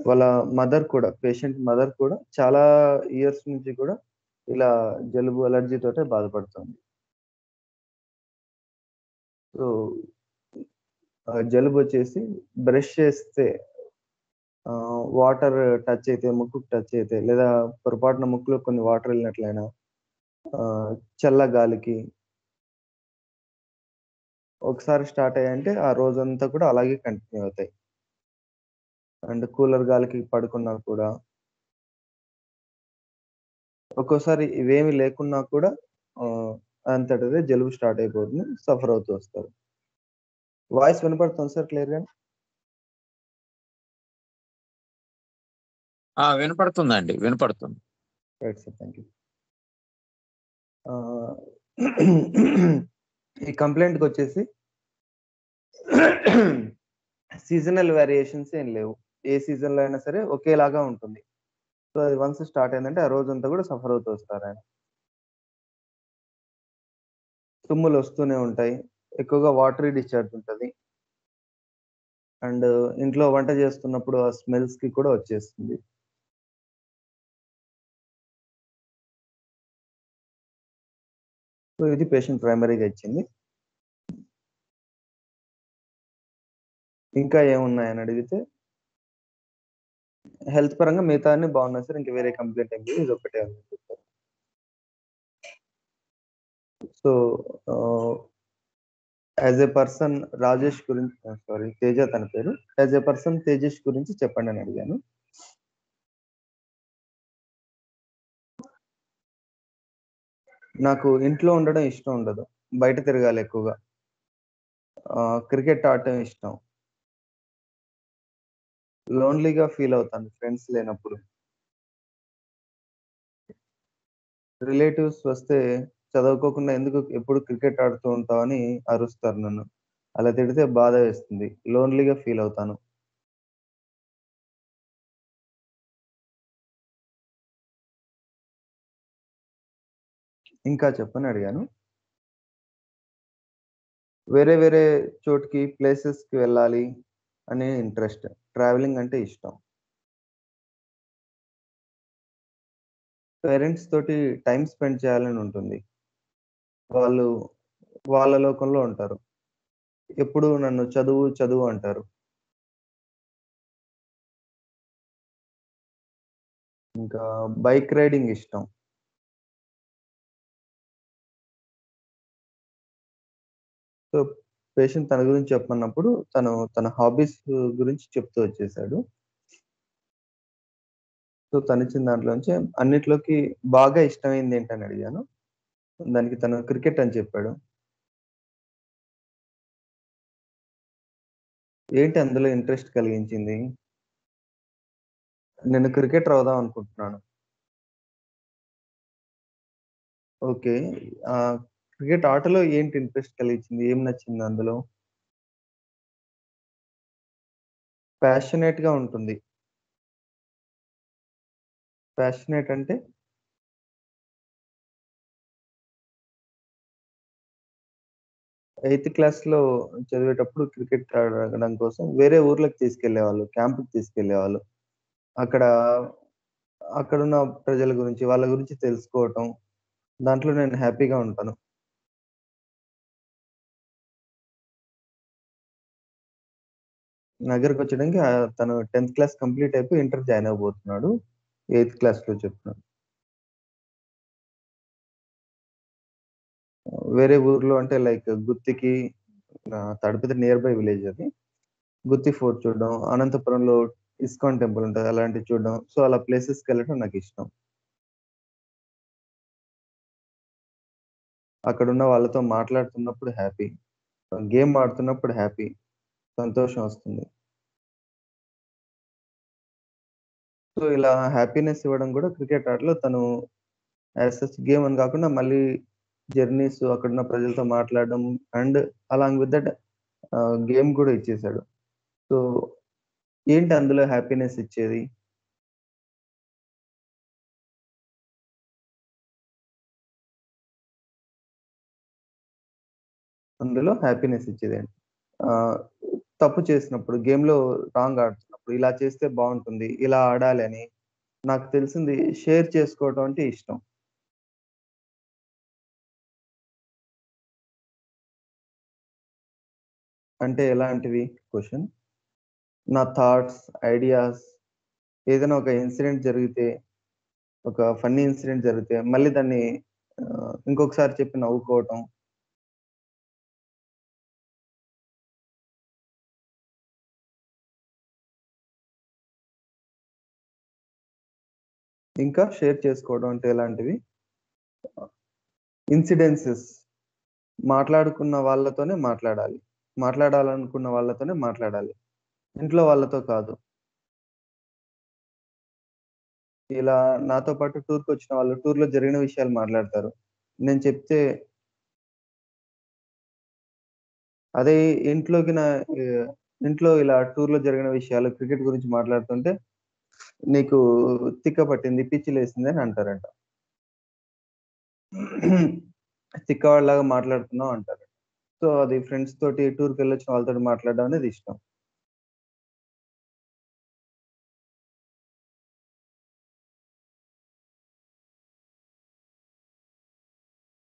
వాళ్ళ మదర్ కూడా patient mother కూడా చాలా ఇయర్స్ నుంచి కూడా ఇలా జలుబు, అలర్జీ తోటే బాధపడుతుంది. సో, జలుబొచ్చేసి బ్రష్ చేస్తే వాటర్ టచ్ అయితే, ముక్కుకి టచ్ అయితే లేదా పొరపాటున ముక్కులో కొన్ని వాటర్ ఎళ్ళినట్లయినా చల్ల గాలికి ఒకసారి స్టార్ట్ అయ్యాయంటే ఆ రోజంతా కూడా అలాగే కంటిన్యూ అవుతాయి. అండ్ కూలర్ గాలికి పడుకున్నా కూడా ఒక్కోసారి ఇవేమి లేకున్నా కూడా అంతటదే జలుబు స్టార్ట్ అయిపోతుంది. సఫర్ అవుతూ వస్తారు. వాయిస్ వినపడుతుందా సార్ క్లియర్‌గానే? వినపడుతుందండి. వినపడుతుంది. Right sir. Thank you. ఆహ్, ఈ కంప్లెయింట్‌కొచ్చేసి సీజనల్ వేరియేషన్స్ ఏం లేవు. ఏ సీజన్‌లో అయినా సరే ఒకేలాగా ఉంటుంది. సో, అది వన్స్ స్టార్ట్ అయిందంటే ఆ రోజంతా కూడా సఫర్ అవుతూ వస్తారాయన. తుమ్ములొస్తూనే ఉంటాయి. ఎక్కువగా వాటరీ డిశ్చార్జ్ ఉంటది. అండ్ ఇంట్లో వంట చేస్తున్నప్పుడు ఆ స్మెల్స్‌కి కూడా వచ్చేస్తుంది. సో, ఇది పేషెంట్ ప్రైమరీగా ఇచ్చింది. ఇంకా ఏమున్నాయని అడిగితే, హెల్త్ పరంగా మిగతా అన్నీ బాగున్నాయి సార్. ఇంక వేరే కంప్లెయింట్ ఏం లేదు. ఇదొక్కటే అని చెప్పారు. సో, ఆహ్, యాస్ ఎ పర్సన్ రాజేష్ గురించి సారీ తేజ తన పేరు. యాస్ ఎ పర్సన్ తేజేష్ గురించి చెప్పండని అడిగాను. నాకు ఇంట్లో ఉండడం ఇష్టం ఉండదు. బయట తిరగాలి ఎక్కువగా. క్రికెట్ ఆడటం ఇష్టం. లోన్‌లీగా ఫీల్ అవుతాను ఫ్రెండ్స్ లేనప్పుడు. రిలేటివ్స్ వస్తే చదువుకోకుండా ఎందుకు ఎప్పుడు క్రికెట్ ఆడుతూ ఉంటావని అరుస్తారు నన్ను. అలా తిడితే బాధ వేస్తుంది. లోన్‌లీగా ఫీల్ అవుతాను. ఇంకా చెప్పని అడిగాను. వేరే వేరే చోటుకి ప్లేసెస్‌కి వెళ్ళాలి అనే ఇంట్రెస్ట్. ట్రావెలింగ్ అంటే ఇష్టం. పేరెంట్స్ తోటి టైమ్ స్పెండ్ చేయాలని ఉంటుంది. వాళ్ళు వాళ్ళ లోకంలో ఉంటారు. ఎప్పుడు నన్ను చదువు, చదువు అంటారు. ఇంకా బైక్ రైడింగ్ ఇష్టం. సో, పేషెంట్ తన గురించి చెప్పమన్నప్పుడు తన హాబీస్ గురించి చెప్తూ వచ్చేసాడు. సో, తనిచ్చిన దాంట్లోంచి అన్నిట్లోకి బాగా ఇష్టమైంది ఏంటని అడిగాను. దానికి తను క్రికెట్ అని చెప్పాడు. ఏంటి అందులో ఇంట్రెస్ట్ కలిగించింది? నేను క్రికెటర్ అవుదాం అనుకుంటున్నాను. ఓకే. ఆహ్, క్రికెట్ ఆటలో ఏంటి ఇంట్రెస్ట్ కలిగించింది? ఏం నచ్చింది అందులో? ప్యాషనేట్‌గా ఉంటుంది. ప్యాషనేట్ అంటే ఎయిత్ క్లాస్‌లో చదివేటప్పుడు క్రికెట్ ఆడడం కోసం వేరే ఊర్లకు తీసుకెళ్ళేవాళ్ళు. క్యాంప్‌కి తీసుకెళ్ళేవాళ్ళు. అక్కడ అక్కడున్న ప్రజల గురించి, వాళ్ళ గురించి తెలుసుకోవటం, దాంట్లో నేను హ్యాపీగా ఉంటాను. దగ్గరకొచ్చడానికి తను 10థ్ క్లాస్ కంప్లీట్ అయిపోయి ఇంటర్ జాయిన్ అవ్వబోతున్నాడు. ఎయిత్ క్లాస్‌లో చెప్తున్నాను. వేరే ఊర్లో అంటే లైక్ గుత్తికి తాడిపత్రి నియర్ బై విలేజ్ అది. గుత్తి ఫోర్ట్ చూడడం, అనంతపురంలో ఇస్కాన్ టెంపుల్ ఉంటది. అలాంటివి చూడడం. సో, అలా ప్లేసెస్‌కెళ్ళడం నాకిష్టం. అక్కడున్న వాళ్ళతో మాట్లాడుతున్నప్పుడు హ్యాపీ. గేమ్ ఆడుతున్నప్పుడు హ్యాపీ. సంతోషం వస్తుంది. సో, ఇలా హ్యాపీనెస్ ఇవ్వడం గూడా క్రికెట్ ఆటలో తను యాస్ సచ్ గేమ్ అని గాకుండా మళ్ళీ జర్నీస్ అక్కడున్న ప్రజలతో మాట్లాడడం and along with that game గూడా ఇచ్చేసాడు. సో, ఏంటి అందులో హ్యాపీనెస్ ఇచ్చేది? అందులో హ్యాపీనెస్ ఇచ్చేదేంటి? ఆహ్, తప్పు చేసినప్పుడు గేమ్‌లో రాంగ్ ఆడుతున్నప్పుడు. ఆడుతున్నప్పుడు ఇలా చేస్తే బావుంటుంది, ఇలా ఆడాలి అని నాకు తెలిసింది షేర్ చేసుకోవటం అంటే ఇష్టం. అంటే ఎలాంటివి క్వెషన్? నా థాట్స్, ఐడియాస్ ఏదైనా ఒక ఇన్సిడెంట్ జరిగితే, ఒక ఫన్నీ ఇన్సిడెంట్ జరిగితే మళ్ళీ దాన్ని ఇంకొకసారి చెప్పి నవ్వుకోవటం. ఇంకా షేర్ చేసుకోవడం అంటే ఎలాంటివి? ఇన్సిడెన్సెస్ మాట్లాడుకున్న వాళ్ళతోనే మాట్లాడాలి. మాట్లాడాలనుకున్న వాళ్ళతోనే మాట్లాడాలి. ఇంట్లో వాళ్ళతో కాదు. ఇలా నాతో పాటు టూర్‌కొచ్చిన వాళ్ళు టూర్‌లో జరిగిన విషయాలు మాట్లాడతారు. నేను చెప్తే అదే ఇంట్లోకి ఆహ్, ఇంట్లో ఇలా టూర్‌లో జరిగిన విషయాలు క్రికెట్ గురించి మాట్లాడుతుంటే, "నీకు తిక్క పట్టింది, పిచ్చి లేసింది" అని అంటారంట. తిక్కవాడిలాగా మాట్లాడుతున్నావు అంటారు. సో, అది ఫ్రెండ్స్ తోటి టూర్‌కెళ్ళొచ్చిన వాళ్ళతోటి మాట్లాడడం అనేది ఇష్టం.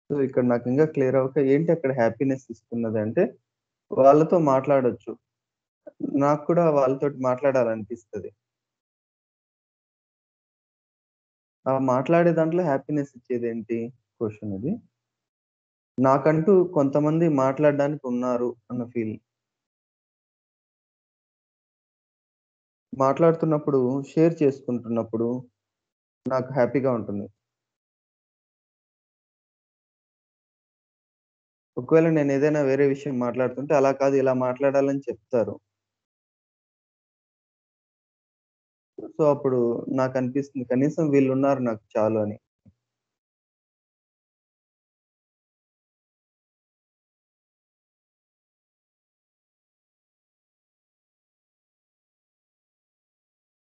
సో, ఇక్కడ నాకింకా క్లియర్ అవ్వక ఏంటి అక్కడ హ్యాపీనెస్ ఇస్తున్నదంటే, వాళ్ళతో మాట్లాడొచ్చు. నాకు కూడా వాళ్ళతోటి మాట్లాడాలనిపిస్తది. ఆ మాట్లాడే దాంట్లో హ్యాపీనెస్ ఇచ్చేదేంటి? క్వెషన్ ఇది. నాకంటూ కొంతమంది మాట్లాడడానికి ఉన్నారు అన్న ఫీల్. మాట్లాడుతున్నప్పుడు, షేర్ చేసుకుంటున్నప్పుడు నాకు హ్యాపీగా ఉంటుంది. ఒకవేళ నేనేదైనా వేరే విషయం మాట్లాడుతుంటే, అలా కాదు ఇలా మాట్లాడాలని చెప్తారు. సో, అప్పుడు నాకనిపిస్తుంది కనీసం వీళ్ళున్నారు నాకు చాలు అని.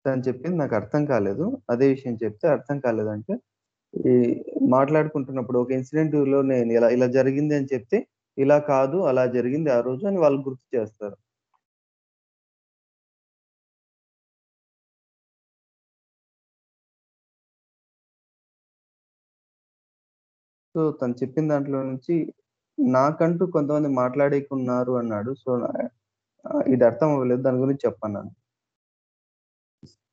తను చెప్పింది నాకర్థం కాలేదు. అదే విషయం చెప్తే అర్థం కాలేదంటే, ఈ మాట్లాడుకుంటున్నప్పుడు ఒక ఇన్సిడెంట్‌లో నేను ఇలా ఇలా జరిగింది అని చెప్తే, ఇలా కాదు అలా జరిగింది ఆ రోజు అని వాళ్ళు గుర్తు చేస్తారు. సో, తను చెప్పిన దాంట్లో నుంచి నాకంటూ కొంతమంది మాట్లాడేకున్నారు అన్నాడు. సో, ఇది అర్థం అవ్వలేదు. దాని గురించి చెప్పన్నాను.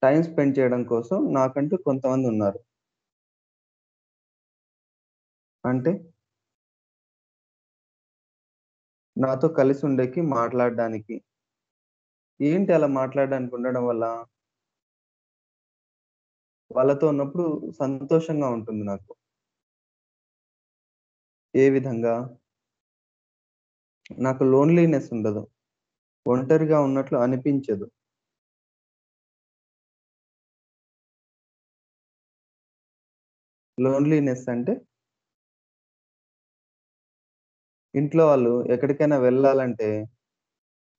టైమ్ స్పెండ్ చేయడం కోసం నాకంటూ కొంతమందున్నారు. అంటే నాతో కలిసి ఉండేకి, మాట్లాడడానికి. ఏంటి అలా మాట్లాడడానికి ఉండడం వల్ల? వాళ్ళతో ఉన్నప్పుడు సంతోషంగా ఉంటుంది నాకు. ఏ విధంగా? నాకు లోన్‌లీనెస్ ఉండదు. ఒంటరిగా ఉన్నట్లు అనిపించదు. లోన్‌లీనెస్ అంటే ఇంట్లో వాళ్ళు ఎక్కడికైనా వెళ్ళాలంటే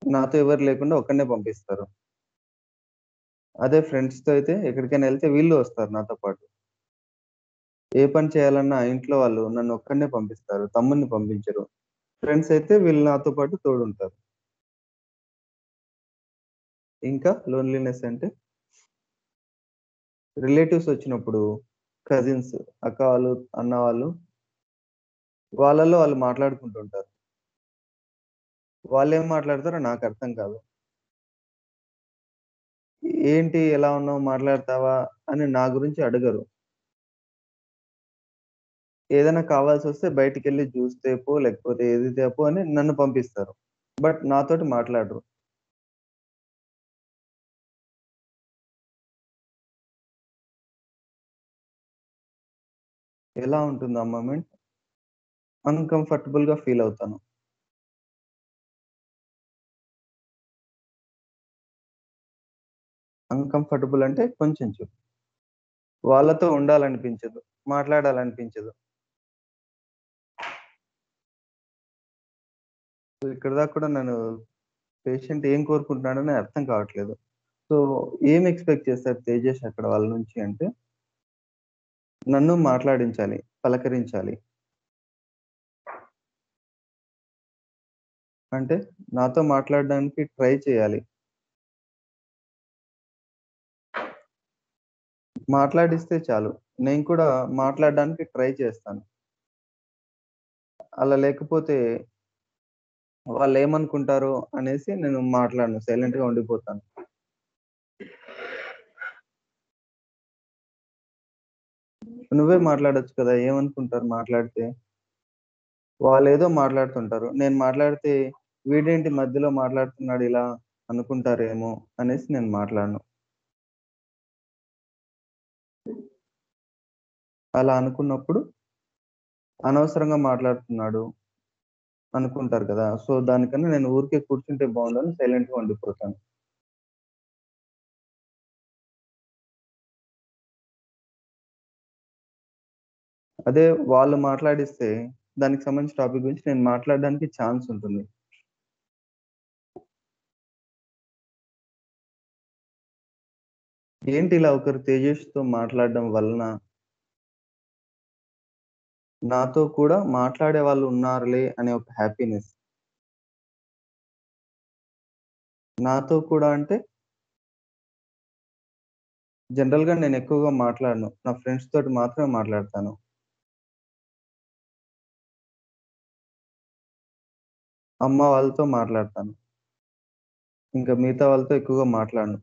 నాతో ఎవరు లేకుండా ఒక్కడినే పంపిస్తారు. అదే ఫ్రెండ్స్‌తో అయితే ఎక్కడికైనా ఎళ్తే వీళ్ళు వస్తారు నాతో పాటు. ఏ పని చేయాలన్నా ఇంట్లో వాళ్ళు నన్నొక్కడినే పంపిస్తారు. తమ్ముడిని పంపించరు. ఫ్రెండ్స్ అయితే వీళ్ళు నాతో పాటు తోడుంటారు. ఇంకా లోన్‌లీనెస్ అంటే రిలేటివ్స్ వచ్చినప్పుడు కజిన్స్, అక్క వాళ్ళు, అన్న వాళ్ళు వాళ్ళలో వాళ్ళు మాట్లాడుకుంటుంటారు. వాళ్ళేం మాట్లాడతారో నాకర్థం కాదు. ఏంటి ఎలా ఉన్నావు? మాట్లాడతావా? అని నా గురించి అడగరు. ఏదైనా కావాల్సొస్తే బయటికెళ్ళి జ్యూస్ తేపో, లేకపోతే ఏది తేపో అని నన్ను పంపిస్తారు. బట్ నాతోటి మాట్లాడరు. ఎలా ఉంటుంది ఆ మొమెంట్? అన్‌కంఫర్టబుల్‌గా ఫీల్ అవుతాను. అన్‌కంఫర్టబుల్ అంటే కొంచెం చెప్పు. వాళ్ళతో ఉండాలనిపించదు. మాట్లాడాలనిపించదు. సో, ఇక్కడి దాకా కూడా నన్ను పేషెంట్ ఏం కోరుకుంటున్నాడని అర్థం కావట్లేదు. సో, ఏం ఎక్స్‌పెక్ట్ చేస్తారు తేజేష్ అక్కడ వాళ్ళ నుంచి అంటే, నన్ను మాట్లాడించాలి, పలకరించాలి. అంటే నాతో మాట్లాడడానికి ట్రై చేయాలి. మాట్లాడిస్తే చాలు. నేను కూడా మాట్లాడడానికి ట్రై చేస్తాను. అలా లేకపోతే వాళ్ళేమనుకుంటారో అనేసి నేను మాట్లాడను. సైలెంట్‌గా ఉండిపోతాను. నువ్వే మాట్లాడొచ్చు కదా! ఏమనుకుంటారు మాట్లాడితే? వాళ్ళేదో మాట్లాడుతుంటారు. నేను మాట్లాడితే వీడేంటి మధ్యలో మాట్లాడుతున్నాడు ఇలా అనుకుంటారేమో అనేసి నేను మాట్లాడను. అలా అనుకున్నప్పుడు అనవసరంగా మాట్లాడుతున్నాడు అనుకుంటారు కదా! సో, దానికన్నా నేను ఊరికే కూర్చుంటే బావుండని సైలెంట్‌గా ఉండిపోతాను. అదే వాళ్ళు మాట్లాడిస్తే దానికి సంబంధించిన టాపిక్ గురించి నేను మాట్లాడడానికి ఛాన్స్ ఉంటుంది. ఏంటి ఇలా ఒకరు తేజస్‌తో మాట్లాడడం వలన నాతో కూడా మాట్లాడే వాళ్ళు ఉన్నారులే అనే ఒక హ్యాపీనెస్. నాతో కూడా అంటే జనరల్‌గా నేను ఎక్కువగా మాట్లాడను. నా ఫ్రెండ్స్ తోటి మాత్రమే మాట్లాడతాను. అమ్మ వాళ్ళతో మాట్లాడతాను. ఇంకా మిగతా వాళ్ళతో ఎక్కువగా మాట్లాడను.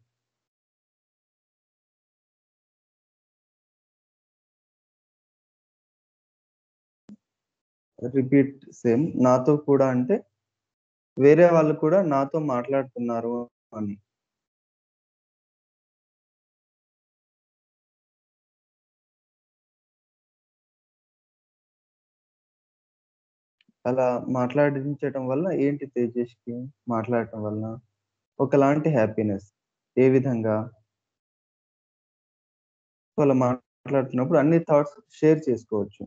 Repeat same. నాతో కూడా అంటే వేరే వాళ్ళు కూడా నాతో మాట్లాడుతున్నారు అని. అలా మాట్లాడించటం వల్ల ఏంటి తేజస్‌కి మాట్లాడటం వలన ఒకలాంటి హ్యాపీనెస్. ఏ విధంగా? అలా మాట్లాడుతున్నప్పుడు అన్ని థాట్స్ షేర్ చేసుకోవచ్చు.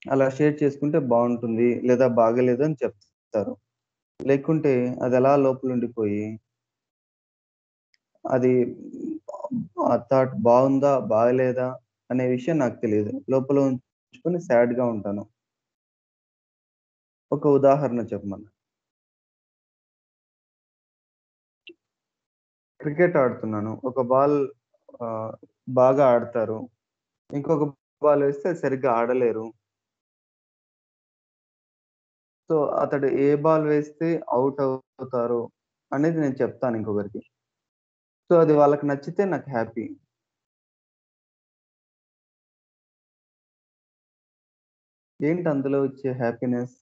అలా షేర్ చేసుకుంటే బావుంటుంది. లేదా బాగాలేదు అని చెప్తారు. లేకుంటే అదలా లోపలుండిపోయి అది ఆ థాట్ బావుందా? బాగాలేదా? అనే విషయం నాకు తెలీదు. లోపల ఉంచుకొని సాడ్‌గా ఉంటాను. ఒక ఉదాహరణ చెప్పమన్నా. క్రికెట్ ఆడుతున్నాను. ఒక బాల్ ఆహ్, బాగా ఆడతారు. ఇంకొక బాల్ వేస్తే సరిగ్గా ఆడలేరు. సో, అతడు ఏ బాల్ వేస్తే ఔట్ అవుతారో అనేది నేను చెప్తాను ఇంకొకరికి. సో, అది వాళ్ళకి నచ్చితే నాకు హ్యాపీ. ఏంటి అందులో వచ్చే హ్యాపీనెస్?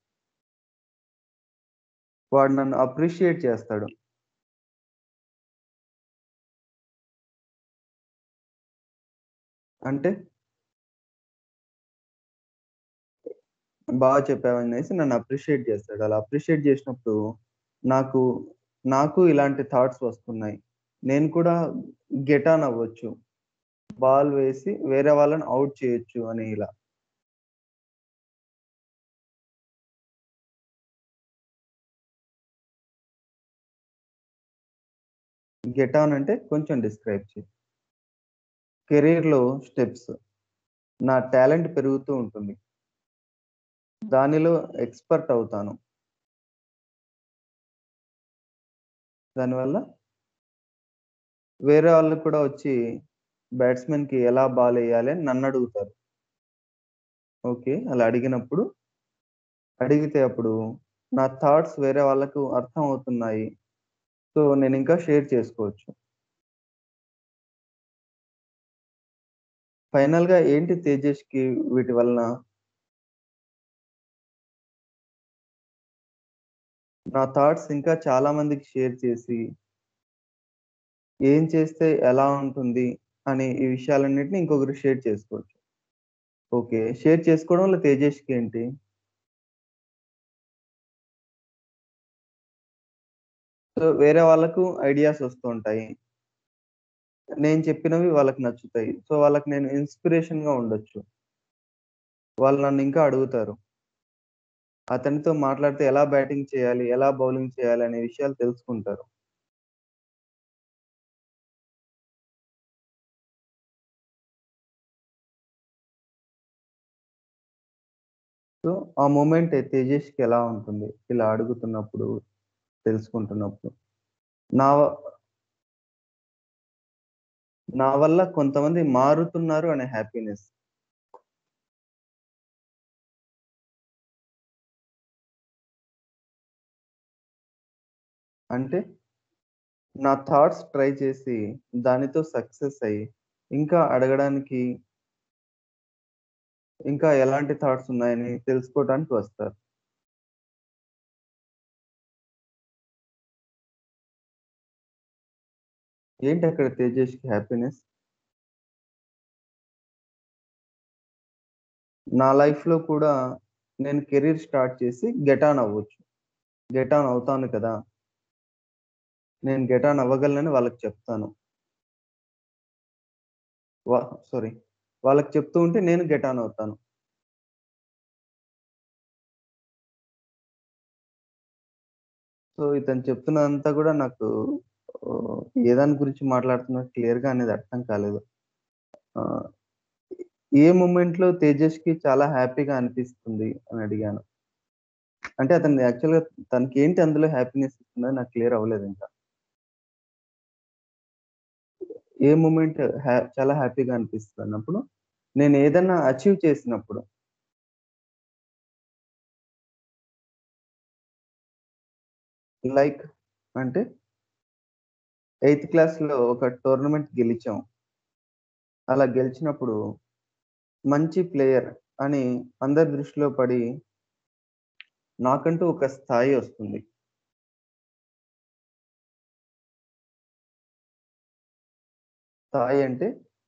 వాడు నన్ను అప్రిషియేట్ చేస్తాడు. అంటే బాగా చెప్పావనేసి నన్ను అప్రిషియేట్ చేస్తాడు. అలా అప్రిషియేట్ చేసినప్పుడు నాకు, నాకు ఇలాంటి థాట్స్ వస్తున్నాయి. నేను కూడా గెట్ ఆన్ అవ్వచ్చు. బాల్ వేసి వేరే వాళ్ళని ఔట్ చేయొచ్చు అని ఇలా. గెట్ ఆన్ అంటే కొంచెం డిస్క్రైబ్ చెయి. కెరియర్‌లో స్టెప్స్. నా టాలెంట్ పెరుగుతూ ఉంటుంది. దానిలో ఎక్స్‌పర్ట్ అవుతాను. దానివల్ల వేరే వాళ్ళు కూడా వచ్చి బ్యాట్స్‌మెన్‌కి ఎలా బాలెయ్యాలి అని నన్నడుగుతారు. ఓకే. అలా అడిగినప్పుడు అడిగితే అప్పుడు నా థాట్స్ వేరే వాళ్ళకు అర్థం అవుతున్నాయి. సో, నేనింకా షేర్ చేసుకోవచ్చు. ఫైనల్‌గా ఏంటి తేజస్‌కి వీటి వలన నా థాట్స్ ఇంకా చాలా మందికి షేర్ చేసి, ఏం చేస్తే ఎలా ఉంటుంది అనే ఈ విషయాలన్నిటిని ఇంకొకరికి షేర్ చేసుకోవచ్చు. ఓకే. షేర్ చేసుకోవడం వల్ల తేజస్‌కేంటి? సో, వేరే వాళ్ళకు ఐడియాస్ వస్తూ ఉంటాయి. నేను చెప్పినవి వాళ్ళకి నచ్చుతాయి. సో, వాళ్ళకి నేను ఇన్‌స్పిరేషన్‌గా ఉండొచ్చు. వాళ్ళు నన్నింకా అడుగుతారు. అతనితో మాట్లాడితే ఎలా బ్యాటింగ్ చేయాలి? ఎలా బౌలింగ్ చేయాలి? అనే విషయాలు తెలుసుకుంటారు. సో, ఆ మొమెంట్ తేజస్‌కి ఎలా ఉంటుంది? ఇలా అడుగుతున్నప్పుడు, తెలుసుకుంటున్నప్పుడు. నా వ నా వల్ల కొంతమంది మారుతున్నారు అనే హ్యాపీనెస్. అంటే నా థాట్స్ ట్రై చేసి దానితో సక్సెస్ అయ్యి, ఇంకా అడగడానికి ఇంకా ఎలాంటి థాట్స్ ఉన్నాయని తెలుసుకోవటానికి వస్తారు. ఏంటి అక్కడ తేజస్‌కి హ్యాపీనెస్? నా లైఫ్‌లో కూడా నేను కెరీర్ స్టార్ట్ చేసి గెట్ ఆన్ అవ్వచ్చు. గెట్ ఆన్ అవుతాను కదా! నేను గెట్ ఆన్ అవ్వగలనని వాళ్ళకి చెప్తాను. వ సారీ. వాళ్ళకి చెప్తూ ఉంటే నేను గెట్ ఆన్ అవుతాను. సో, ఇతను చెప్తున్నదంతా గూడా నాకు ఏ దాని గురించి మాట్లాడుతున్నాడో క్లియర్‌గా అనేది అర్థం కాలేదు. ఆహ్, ఏ మొమెంట్‌లో తేజస్‌కి చాలా హ్యాపీగా అనిపిస్తుంది అని అడిగాను. అంటే అతను యాక్చువల్‌గా తనకేంటి అందులో హ్యాపీనెస్ ఇస్తుందని నాకు క్లియర్ అవ్వలేదింకా. ఏ మొమెంట్ చాలా హ్యాపీగా అనిపిస్తదన్నప్పుడు, నేనేదన్నా అచీవ్ చేసినప్పుడు. లైక్ అంటే ఎయిత్ క్లాస్‌లో ఒక టోర్నమెంట్ గెలిచాం. అలా గెలిచినప్పుడు మంచి ప్లేయర్ అని అందరి దృష్టిలో పడి, నాకంటూ ఒక స్థాయి ఒస్తుంది. స్థాయి అంటే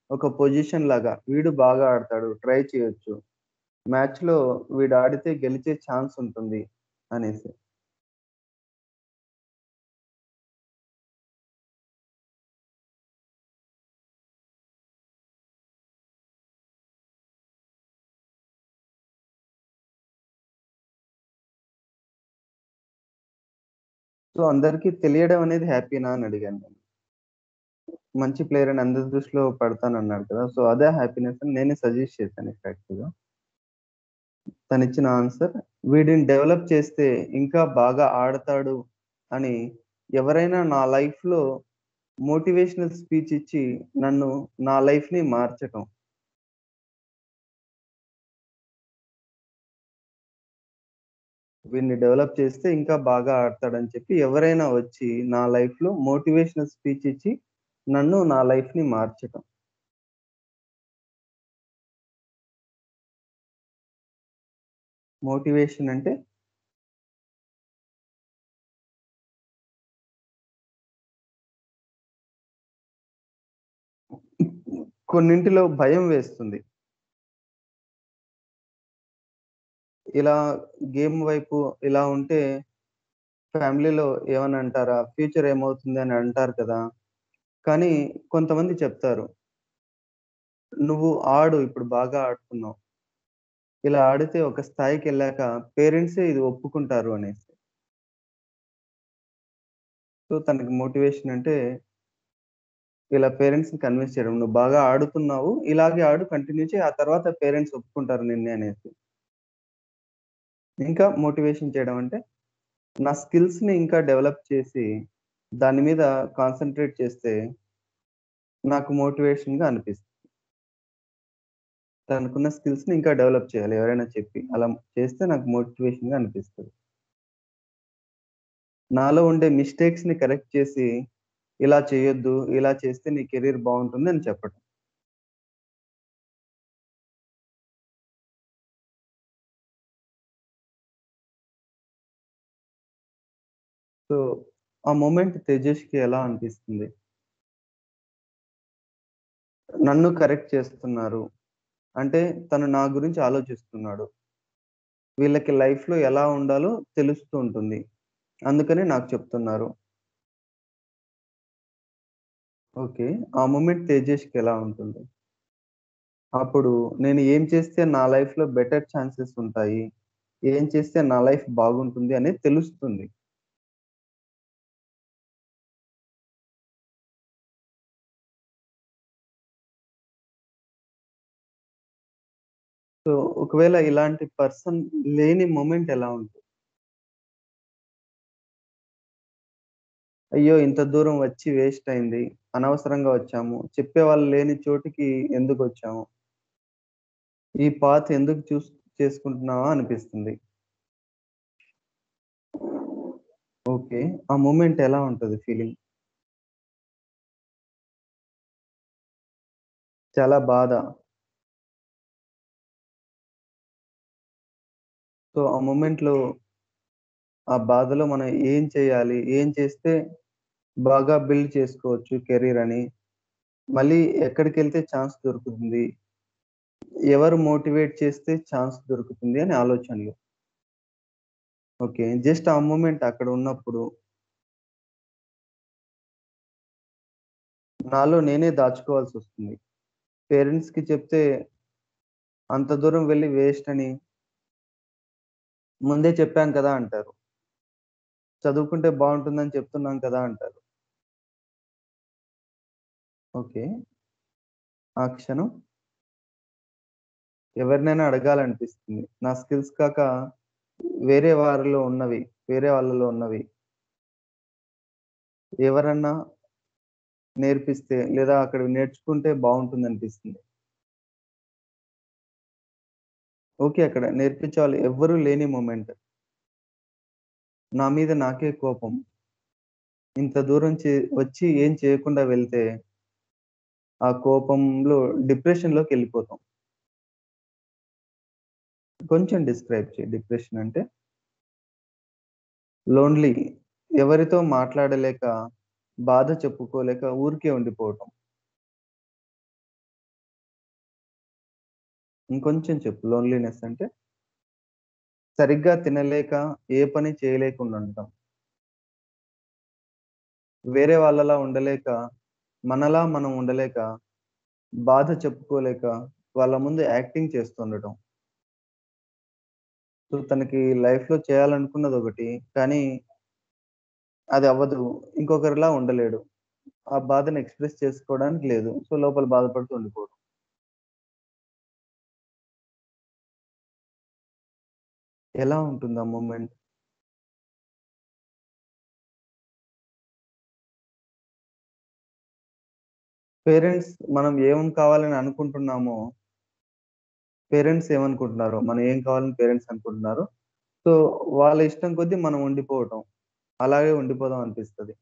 ఒక పొజిషన్ లాగా. వీడు బాగా ఆడతాడు. ట్రై చేయొచ్చు. మ్యాచ్‌లో వీడు ఆడితే గెలిచే ఛాన్స్ ఉంటుంది అనేసి. సో, అందరికి తెలియడం అనేది హ్యాపీనా అని అడిగాను నేను. మంచి ప్లేయర్ అని అందరి దృష్టిలో పడతానన్నాడు కదా! సో, అదే హ్యాపీనెస్ అని నేనే సజెస్ట్ చేశాను ఇక్కడ యాక్చువల్‌గా. తనిచ్చిన ఆన్సర్ వీడిని డెవలప్ చేస్తే ఇంకా బాగా ఆడతాడు అని ఎవరైనా నా లైఫ్‌లో మోటివేషనల్ స్పీచ్ ఇచ్చి నన్ను నా లైఫ్‌ని మార్చటం. వీడిని డెవలప్ చేస్తే ఇంకా బాగా ఆడతాడని చెప్పి ఎవరైనా వచ్చి నా లైఫ్‌లో మోటివేషనల్ స్పీచ్ ఇచ్చి నన్ను నా లైఫ్‌ని మార్చటం. మోటివేషన్ అంటే కొన్నింటిలో భయం వేస్తుంది. ఇలా గేమ్ వైపు ఇలా ఉంటే ఫ్యామిలీలో ఏమన్నా అంటారా? ఫ్యూచర్ ఏమవుతుంది అని అంటారు కదా! కానీ కొంతమంది చెప్తారు. "నువ్వు ఆడు ఇప్పుడు బాగా ఆడుతున్నావు. ఇలా ఆడితే ఒక స్థాయికెళ్ళాక పేరెంట్సే ఇది ఒప్పుకుంటారు" అనేసి. సో, తనకి మోటివేషన్ అంటే ఇలా పేరెంట్స్‌ని కన్విన్స్ చేయడం. "నువ్వు బాగా ఆడుతున్నావు. ఇలాగే ఆడు కంటిన్యూ చెయి. ఆ తర్వాత పేరెంట్స్ ఒప్పుకుంటారు నిన్నే" అనేసి. ఇంకా మోటివేషన్ చేయడం అంటే నా స్కిల్స్‌ని ఇంకా డెవలప్ చేసి దాని మీద కాన్సంట్రేట్ చేస్తే నాకు మోటివేషన్‌గా అనిపిస్తుంది. తనకున్న స్కిల్స్‌ని ఇంకా డెవలప్ చేయాలి ఎవరైనా చెప్పి. అలా చేస్తే నాకు మోటివేషన్‌గా అనిపిస్తది. నాలో ఉండే మిస్టేక్స్‌ని కరెక్ట్ చేసి, ఇలా చేయొద్దు, ఇలా చేస్తే నీ కెరీర్ బావుంటుంది అని చెప్పటం. సో, ఆ మొమెంట్ తేజస్‌కి ఎలా అనిపిస్తుంది? నన్ను కరెక్ట్ చేస్తున్నారు. అంటే తను నా గురించి ఆలోచిస్తున్నాడు. వీళ్ళకి లైఫ్‌లో ఎలా ఉండాలో తెలుస్తూ ఉంటుంది. అందుకని నాకు చెప్తున్నారు. ఓకే. ఆ మొమెంట్ తేజస్‌కి ఎలా ఉంటుంది? అప్పుడు నేను ఏం చేస్తే నా లైఫ్‌లో బెటర్ ఛాన్సెస్ ఉంటాయి. ఏం చేస్తే నా లైఫ్ బాగుంటుంది అనేది తెలుస్తుంది. సో, ఒకవేళ ఇలాంటి పర్సన్ లేని మొమెంట్ ఎలా ఉంటుంది? అయ్యో! ఇంత దూరం వచ్చి వేస్ట్ అయింది. అనవసరంగా వచ్చాము. చెప్పేవాళ్ళు లేని చోటికి ఎందుకొచ్చాము? ఈ పాత్ ఎందుకు చేసుకుంటున్నామా అనిపిస్తుంది. ఓకే. ఆ మూమెంట్ ఎలా ఉంటది ఫీలింగ్? చాలా బాధ. సో, ఆ మూమెంట్‌లో ఆ బాధలో మనం ఏం చేయాలి? ఏం చేస్తే బాగా బిల్డ్ చేసుకోవచ్చు కెరీర్ అని, మళ్ళీ ఎక్కడికెళ్తే ఛాన్స్ దొరుకుతుంది? ఎవరు మోటివేట్ చేస్తే ఛాన్స్ దొరుకుతుంది అని ఆలోచనలు. ఓకే. జస్ట్ ఆ మూమెంట్ అక్కడ ఉన్నప్పుడు నాలో నేనే దాచుకోవాల్సొస్తుంది. పేరెంట్స్‌కి చెప్తే అంత దూరం వెళ్లి వేస్ట్ అని ముందే చెప్పాం కదా అంటారు. చదువుకుంటే బావుంటుందని చెప్తున్నాం కదా అంటారు. ఓకే. ఆ క్షణం ఎవరినైనా అడగాలనిపిస్తుంది. నా స్కిల్స్ కాక వేరే వారిలో ఉన్నవి, వేరే వాళ్ళలో ఉన్నవి ఎవరన్నా నేర్పిస్తే లేదా అక్కడ నేర్చుకుంటే బావుంటుందనిపిస్తుంది. ఓకే. అక్కడ నేర్పించేవాళ్ళు ఎవ్వరూ లేని మొమెంట్. నా మీద నాకే కోపం. ఇంత దూరం వచ్చి ఏం చేయకుండా వెళ్తే, ఆ కోపంలో డిప్రెషన్‌లోకెళ్ళిపోతాం. కొంచెం డిస్క్రైబ్ చెయి. డిప్రెషన్ అంటే? లోన్లీ. ఎవరితో మాట్లాడలేక, బాధ చెప్పుకోలేక ఊరికే ఉండిపోవటం. ఇంకొంచెం చెప్పు లోన్లీనెస్ అంటే? సరిగ్గా తినలేక, ఏ పని చేయలేకుండా ఉండటం. వేరే వాళ్ళలా ఉండలేక, మనలా మనం ఉండలేక, బాధ చెప్పుకోలేక, వాళ్ళ ముందు యాక్టింగ్ చేస్తుండటం. సో, తనకి లైఫ్‌లో చేయాలనుకున్నదొకటి, కానీ అది అవ్వదు. ఇంకొకరిలా ఉండలేడు. ఆ బాధని ఎక్స్‌ప్రెస్ చేసుకోవడానికి లేదు. సో, లోపల బాధపడుతూ ఉండిపోవడం. ఎలా ఉంటుంది ఆ మూమెంట్? పేరెంట్స్ మనం ఏం కావాలని అనుకుంటున్నామో, పేరెంట్స్ ఏమనుకుంటున్నారో, మనం ఏం కావాలని పేరెంట్స్ అనుకుంటున్నారో, సో, వాళ్ళ ఇష్టం కొద్దీ మనం ఉండిపోవటం. అలాగే ఉండిపోదాం అనిపిస్తది.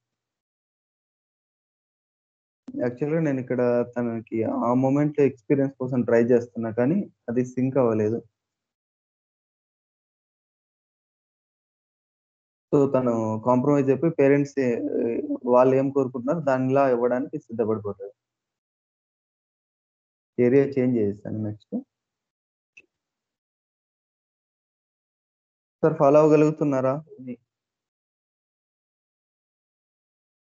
యాక్చువల్‌గా నేనిక్కడ తనకి ఆ మొమెంట్‌లో ఎక్స్‌పీరియన్స్ కోసం ట్రై చేస్తున్నా కానీ, అది సింక్ అవ్వలేదు. సో, తను కాంప్రమైజ్ అయిపోయి పేరెంట్స్ వాళ్ళేం కోరుకుంటున్నారో దానిలా ఇవ్వడానికి సిద్ధపడిపోతాడు. ఏరియా చేంజ్ చేసేసాను నెక్స్ట్. సార్ ఫాలో అవ్వగలుగుతున్నారా? ఇది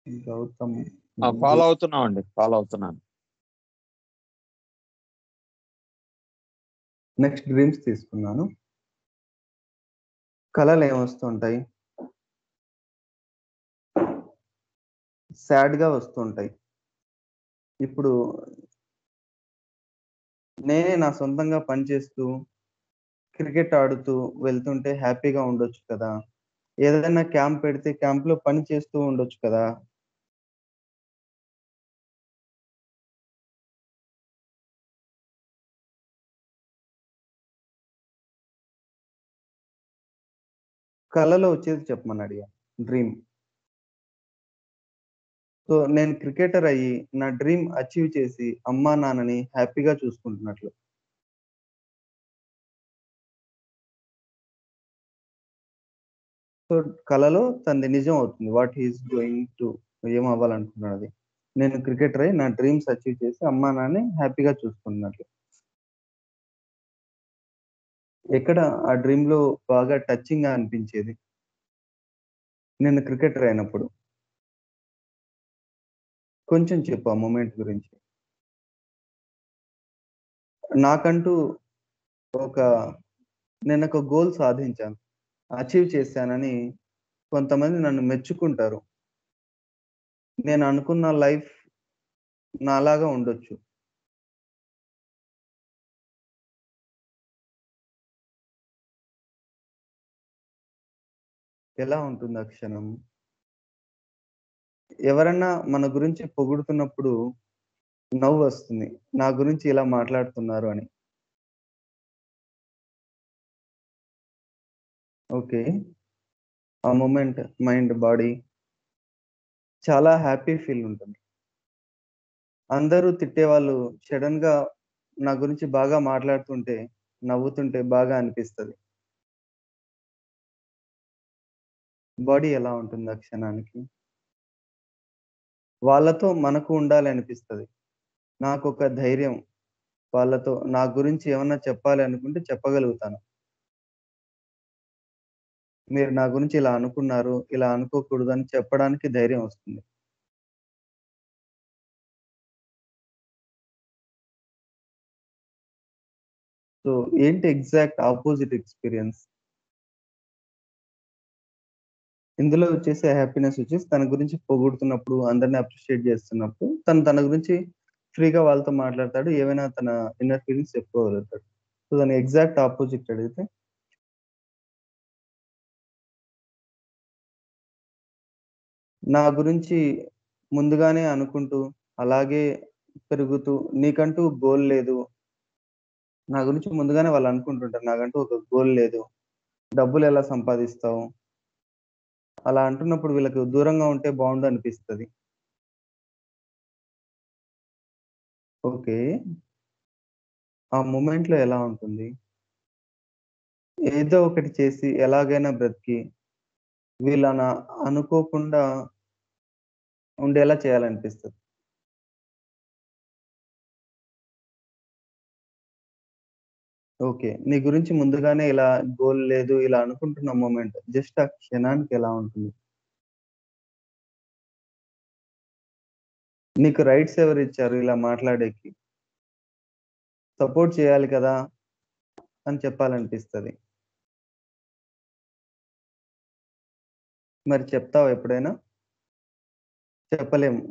గౌతమ్ ఫాలో అవుతున్నామండి. ఫాలో అవుతున్నాను. నెక్స్ట్ డ్రీమ్స్ తీసుకున్నాను. కలలేమొస్తుంటాయి? సాడ్‌గా వస్తుంటాయి. ఇప్పుడు నేనే నా సొంతంగా పని చేస్తూ, క్రికెట్ ఆడుతూ వెళ్తుంటే హ్యాపీగా ఉండొచ్చు కదా! ఏదైనా క్యాంప్ పెడితే క్యాంప్‌లో పని చేస్తూ ఉండొచ్చు కదా! కలలో వచ్చేది చెప్పమనడిగాను. డ్రీమ్. సో, నేను క్రికెటర్ అయ్యి, నా డ్రీమ్ అచీవ్ చేసి, అమ్మా, నాన్నని హ్యాపీగా చూసుకుంటున్నట్లు. సో, కలలో తనది నిజం అవుతుంది. What he is going to ఏమవ్వాలనుకుంటున్నాడది. నేను క్రికెటర్ అయ్యి, నా డ్రీమ్స్ అచీవ్ చేసి, అమ్మా, నాన్నని హ్యాపీగా చూసుకుంటున్నట్లు. ఎక్కడ ఆ డ్రీమ్‌లో బాగా టచింగ్‌గా అనిపించేది? నేను క్రికెటర్ అయినప్పుడు. కొంచెం చెప్పు ఆ మొమెంట్ గురించి. నాకంటూ ఒక నేనొక గోల్ సాధించాను. అచీవ్ చేశానని కొంతమంది నన్ను మెచ్చుకుంటారు. నేననుకున్న లైఫ్ నాలాగా ఉండొచ్చు. ఎలా ఉంటుంది ఆ క్షణం? ఎవరన్నా మన గురించి పొగుడుతున్నప్పుడు నవ్వొస్తుంది. నా గురించి ఇలా మాట్లాడుతున్నారు అని. ఓకే. ఆ మొమెంట్ మైండ్, బాడీ చాలా హ్యాపీ ఫీల్ ఉంటుంది. అందరూ తిట్టేవాళ్ళు సడెన్‌గా నా గురించి బాగా మాట్లాడుతుంటే, నవ్వుతుంటే బాగా అనిపిస్తది. బాడీ ఎలా ఉంటుంది ఆ క్షణానికి? వాళ్ళతో మనకు ఉండాలి అనిపిస్తది. నాకొక ధైర్యం వాళ్ళతో నా గురించి ఏమన్నా చెప్పాలి అనుకుంటే చెప్పగలుగుతాను. మీరు నా గురించి ఇలా అనుకున్నారు, ఇలా అనుకోకూడదని చెప్పడానికి ధైర్యం వస్తుంది. సో, ఏంటి ఎగ్జాక్ట్ అపోజిట్ ఎక్స్‌పీరియన్స్? ఇందులో వచ్చేసి హ్యాపీనెస్ వచ్చేసి తన గురించి పొగుడుతున్నప్పుడు, అందరిని అప్రిషియేట్ చేస్తున్నప్పుడు, తను తన గురించి ఫ్రీగా వాళ్ళతో మాట్లాడతాడు. ఏవైనా తన ఇన్నర్ ఫీలింగ్స్ చెప్పుకోగలుగుతాడు. సో, దాని ఎగ్జాక్ట్ అపోజిట్ అడిగితే, నా గురించి ముందుగానే అనుకుంటూ, అలాగే పెరుగుతూ, నీకంటూ గోల్ లేదు. నా గురించి ముందుగానే వాళ్ళు అనుకుంటుంటారు. నాకంటూ ఒక గోల్ లేదు. డబ్బులెలా సంపాదిస్తావు? అలా అంటున్నప్పుడు వీళ్ళకి దూరంగా ఉంటే బావుండు అనిపిస్తది. ఓకే. ఆ మొమెంట్‌లో ఎలా ఉంటుంది? ఏదో ఒకటి చేసి ఎలాగైనా బ్రతికి వీళ్ళన అనుకోకుండా ఉండేలా చేయాలనిపిస్తది. ఓకే. నీ గురించి ముందుగానే ఇలా గోల్ లేదు, ఇలా అనుకుంటున్న మొమెంట్ జస్ట్ ఆ క్షణానికి ఎలా ఉంటుంది? నీకు రైట్స్ ఎవరిచ్చారు ఇలా మాట్లాడేకి? సపోర్ట్ చేయాలి కదా! అని చెప్పాలనిపిస్తది. మరి చెప్తావా ఎప్పుడైనా? చెప్పలేము.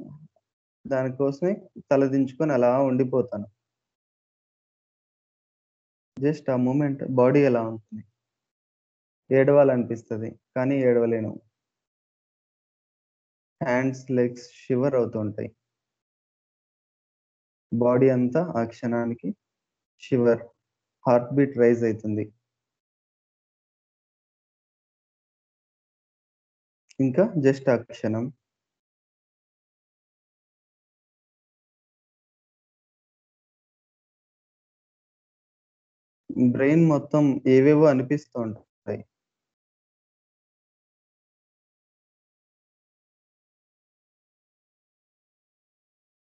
దానికోసమే తలదించుకొని అలా ఉండిపోతాను. జస్ట్ ఆ మొమెంట్ బాడీ ఎలా ఉంటుంది? ఏడవాలనిపిస్తది. కానీ ఏడవలేను. హ్యాండ్స్, లెగ్స్ షివర్ అవుతుంటాయి. బాడీ అంతా ఆ క్షణానికి షివర్. హార్ట్ బీట్ రైజ్ అయితుంది. ఇంకా జస్ట్ ఆ క్షణం. బ్రెయిన్ మొత్తం ఏవేవో అనిపిస్తూ ఉంటాయి.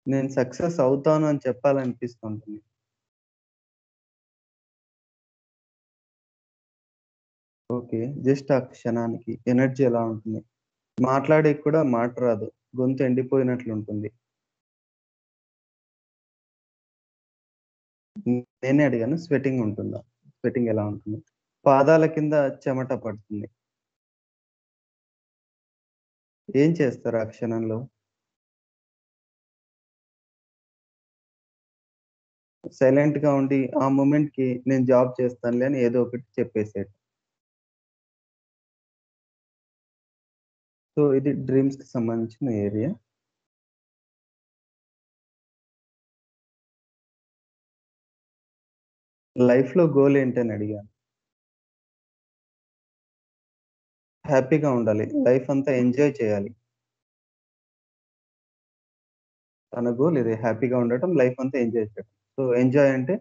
నేను సక్సెస్ అవుతాను అని చెప్పాలనిపిస్తూ ఉంటుంది. ఓకే. జస్ట్ ఆ క్షణానికి ఎనర్జీ ఎలా ఉంటుంది? మాట్లాడేకి కూడా మాట రాదు. గొంతు ఎండిపోయినట్లుంటుంది. నేనే అడిగాను స్వెటింగ్ ఉంటుందా? స్వెటింగ్ ఎలా ఉంటుంది? పాదాల కింద చెమట పడుతుంది. ఏం చేస్తారు ఆ క్షణంలో? సైలెంట్‌గా ఉండి ఆ మొమెంట్‌కి నేను జాబ్ చేస్తానులే అని ఏదో ఒకటి చెప్పేసేయడం. సో, ఇది డ్రీమ్స్‌కి సంబంధించిన ఏరియా. లైఫ్‌లో గోల్ ఏంటని అడిగాను. హ్యాపీగా ఉండాలి. లైఫ్ అంతా ఎంజాయ్ చేయాలి. తన గోల్ ఇదే హ్యాపీగా ఉండటం, లైఫ్ అంతా ఎంజాయ్ చేయడం. సో, ఎంజాయ్ అంటే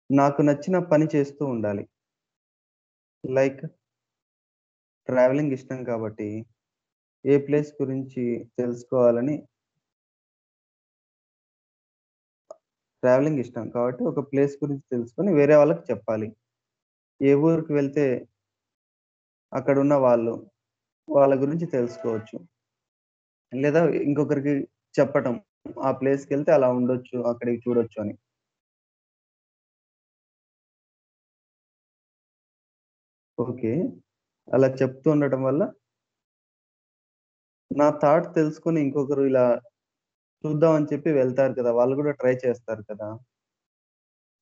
నాకు నచ్చిన పని చేస్తూ ఉండాలి. లైక్ ట్రావెలింగ్ ఇష్టం కాబట్టి ఏ ప్లేస్ గురించి తెలుసుకోవాలని ట్రావెలింగ్ ఇష్టం కాబట్టి ఒక ప్లేస్ గురించి తెలుసుకొని వేరే వాళ్ళకి చెప్పాలి. ఏ ఊరికి వెళ్తే అక్కడున్న వాళ్ళ గురించి తెలుసుకోవచ్చు. లేదా ఇంకొకరికి చెప్పటం. ఆ ప్లేస్‌కెళ్తే అలా ఉండొచ్చు, అక్కడికి చూడొచ్చు అని. ఓకే. అలా చెప్తూ ఉండటం వల్ల నా థాట్ తెలుసుకొని ఇంకొకరు ఇలా చూద్దాం అని చెప్పి వెళ్తారు కదా! వాళ్ళు గూడా ట్రై చేస్తారు కదా!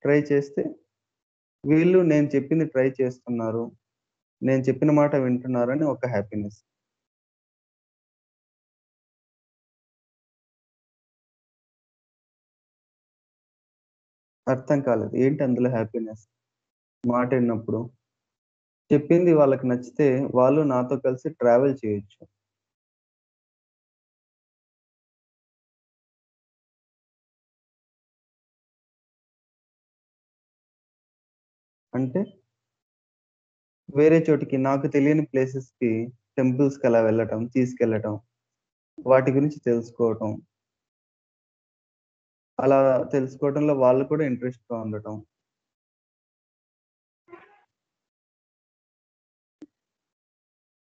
ట్రై చేస్తే వీళ్ళు నేను చెప్పింది ట్రై చేస్తున్నారు. నేను చెప్పిన మాట వింటున్నారని ఒక హ్యాపీనెస్. అర్థం కాలేదు. ఏంటి అందులో హ్యాపీనెస్? మాట ఇన్నప్పుడు. చెప్పింది వాళ్ళకి నచ్చితే వాళ్ళు నాతో కలిసి ట్రావెల్ చేయొచ్చు. అంటే వేరే చోటికి నాకు తెలియని ప్లేసెస్‌కి, టెంపుల్స్‌కి అలా వెళ్ళటం, తీసుకెళ్ళటం, వాటి గురించి తెలుసుకోవటం. అలా తెలుసుకోవడంలో వాళ్ళు కూడా ఇంట్రెస్ట్‌గా ఉండటం.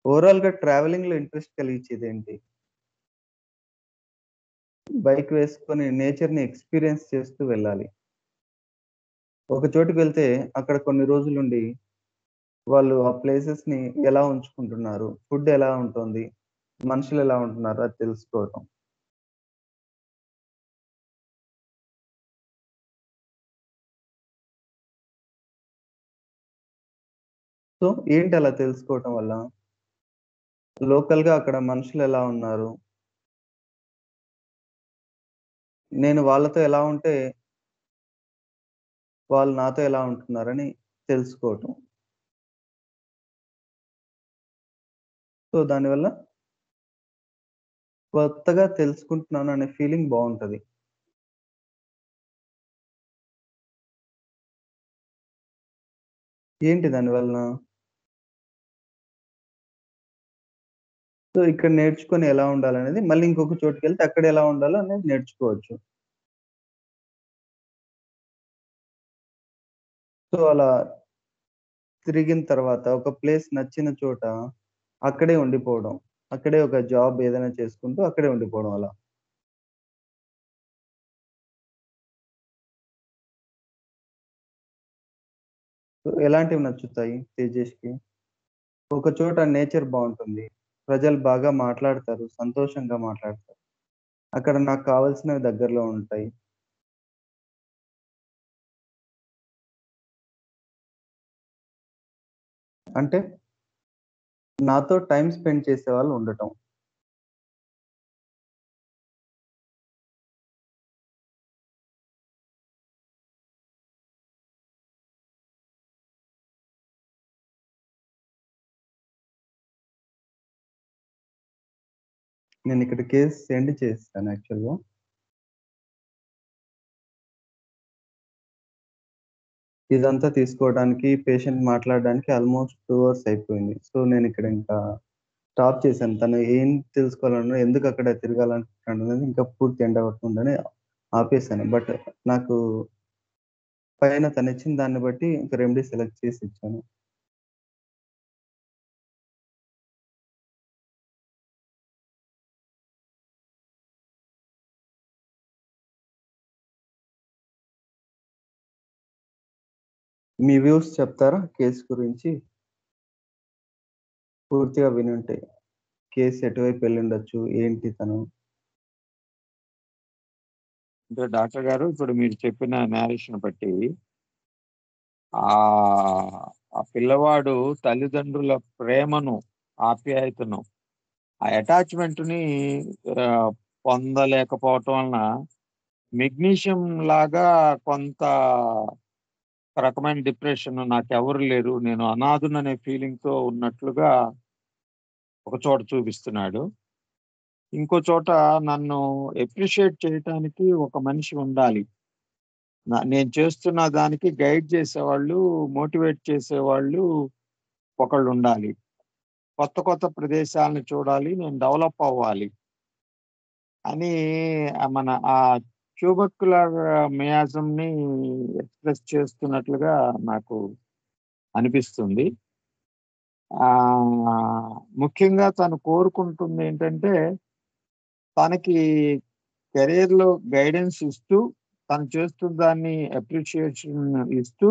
ఓవరాల్‌గా ట్రావెలింగ్‌లో ఇంట్రెస్ట్ కలిగించేదేంటి? బైక్ వేసుకొని నేచర్‌ని ఎక్స్‌పీరియన్స్ చేస్తూ వెళ్ళాలి. ఒక చోటుకి వెళ్తే అక్కడ కొన్ని రోజులుండి వాళ్ళు ఆ ప్లేసెస్‌ని ఎలా ఉంచుకుంటున్నారు? ఫుడ్ ఎలా ఉంటోంది? మనుషులెలా ఉంటున్నారు? అది తెలుసుకోవటం. సో, ఏంటి అలా తెలుసుకోవటం వల్ల? లోకల్‌గా అక్కడ మనుషులెలా ఉన్నారు? నేను వాళ్ళతో ఎలా ఉంటే, వాళ్ళు నాతో ఎలా ఉంటున్నారని తెలుసుకోవటం. సో, దానివల్ల కొత్తగా తెలుసుకుంటున్నాను అనే ఫీలింగ్ బావుంటది. ఏంటి దాని వలన? సో, ఇక్కడ నేర్చుకొని ఎలా ఉండాలనేది మళ్ళీ ఇంకొక చోటుకెళ్తే అక్కడ ఎలా ఉండాలో అనేది నేర్చుకోవచ్చు. సో, అలా తిరిగిన తర్వాత ఒక ప్లేస్ నచ్చిన చోట అక్కడే ఉండిపోవడం. అక్కడే ఒక జాబ్ ఏదైనా చేసుకుంటూ అక్కడే ఉండిపోవడం అలా. సో, ఎలాంటివి నచ్చుతాయి తేజస్‌కి? ఒక చోట నేచర్ బావుంటుంది. ప్రజలు బాగా మాట్లాడతారు. సంతోషంగా మాట్లాడతారు. అక్కడ నాకు కావాల్సినవి దగ్గరలో ఉంటాయి. అంటే నాతో టైమ్ స్పెండ్ చేసేవాళ్ళు ఉండటం. నేనిక్కడ కేస్ సెండ్ చేసేసాను యాక్చువల్‌గా. ఇదంతా తీసుకోవడానికి, పేషెంట్ మాట్లాడడానికి ఆల్‌మోస్ట్ 2 అవర్స్ అయిపోయింది. సో, నేనిక్కడ ఇంకా స్టాప్ చేశాను. తను ఏం తెలుసుకోవాలన్నా, ఎందుకక్కడ తిరగాలనుకుంటున్నాడనేది ఇంకా పూర్తి ఎండ్ అవ్వకుండానే ఆపేసాను. బట్ నాకు పైన తనిచ్చిన దాన్ని బట్టి ఇంక రెమెడీ సెలెక్ట్ చేసి ఇచ్చాను. మీ వ్యూస్ చెప్తారా కేస్ గురించి? పూర్తిగా వినుంటే. కేస్ ఎటువైపు వెళ్ళుండొచ్చు? ఏంటి తను? అంటే డాక్టర్ గారు ఇప్పుడు మీరు చెప్పిన నేరేషన్ బట్టి ఆహ్, ఆ పిల్లవాడు తల్లిదండ్రుల ప్రేమను, ఆప్యాయతను, ఆ అటాచ్‌మెంట్‌ని ఆహ్, పొందలేకపోవటం వలన మెగ్నీషియం లాగా కొంత ఒక రకమైన డిప్రెషన్, నాకెవరు లేరు, నేను అనాథననే ఫీలింగ్‌తో ఉన్నట్లుగా ఒక చోట చూపిస్తున్నాడు. ఇంకో చోట నన్ను అప్రిషియేట్ చేయటానికి ఒక మనిషి ఉండాలి. నేను చేస్తున్న దానికి గైడ్ చేసేవాళ్ళు, మోటివేట్ చేసేవాళ్ళు ఒకళ్ళుండాలి. కొత్త కొత్త ప్రదేశాలను చూడాలి. నేను డెవలప్ అవ్వాలి అని మన ఆ ట్యూబర్క్యులర్ మియాజమ్‌ని ఎక్స్‌ప్రెస్ చేస్తున్నట్లుగా నాకు అనిపిస్తుంది. ముఖ్యంగా తను కోరుకుంటుందేంటంటే, తనకి కెరియర్‌లో గైడెన్స్ ఇస్తూ, తను చేస్తున్న దాన్ని అప్రిషియేషన్ ఇస్తూ,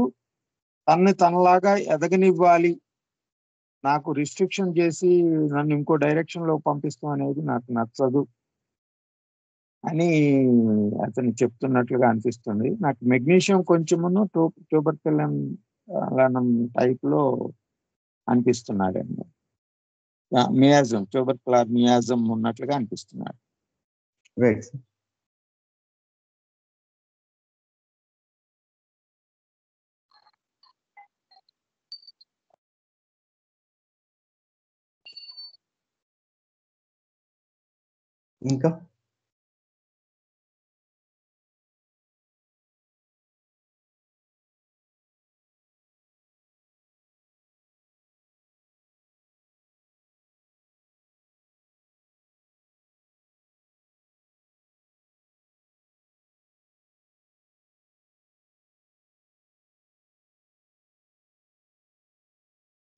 తనని తనలాగా ఎదగనివ్వాలి. నాకు రిస్ట్రిక్షన్ చేసి నన్ను ఇంకో డైరెక్షన్‌లో పంపిస్తాం అనేది నాకు నచ్చదు అని అతను చెప్తున్నట్లుగా అనిపిస్తుంది. నాకు మెగ్నీషియం కొంచెమును ట్యూబర్కులన్ టైప్‌లో అనిపిస్తున్నాడండి. మియాజమ్, ట్యూబర్కులర్ మియాజమ్ ఉన్నట్లుగా అనిపిస్తున్నాడు. రైట్. ఇంకా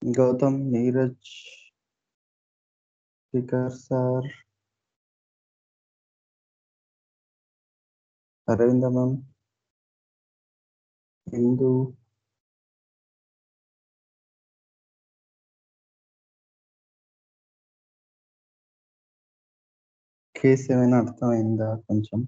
Gautam, Neeraj, Shikhar sir, Aravinda ma'am, Hindu, case ఏమైనా అర్థమైందా కొంచెం?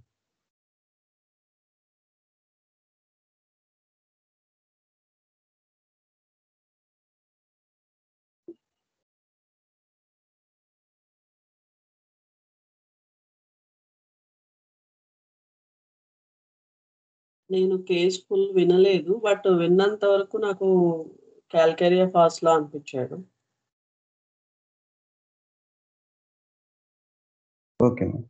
నేను కేస్ ఫుల్ వినలేదు. బట్ విన్నంత వరకు నాకు క్యాల్కేరియా ఫాస్ట్ లా అనిపించాడు. Okay ma'am.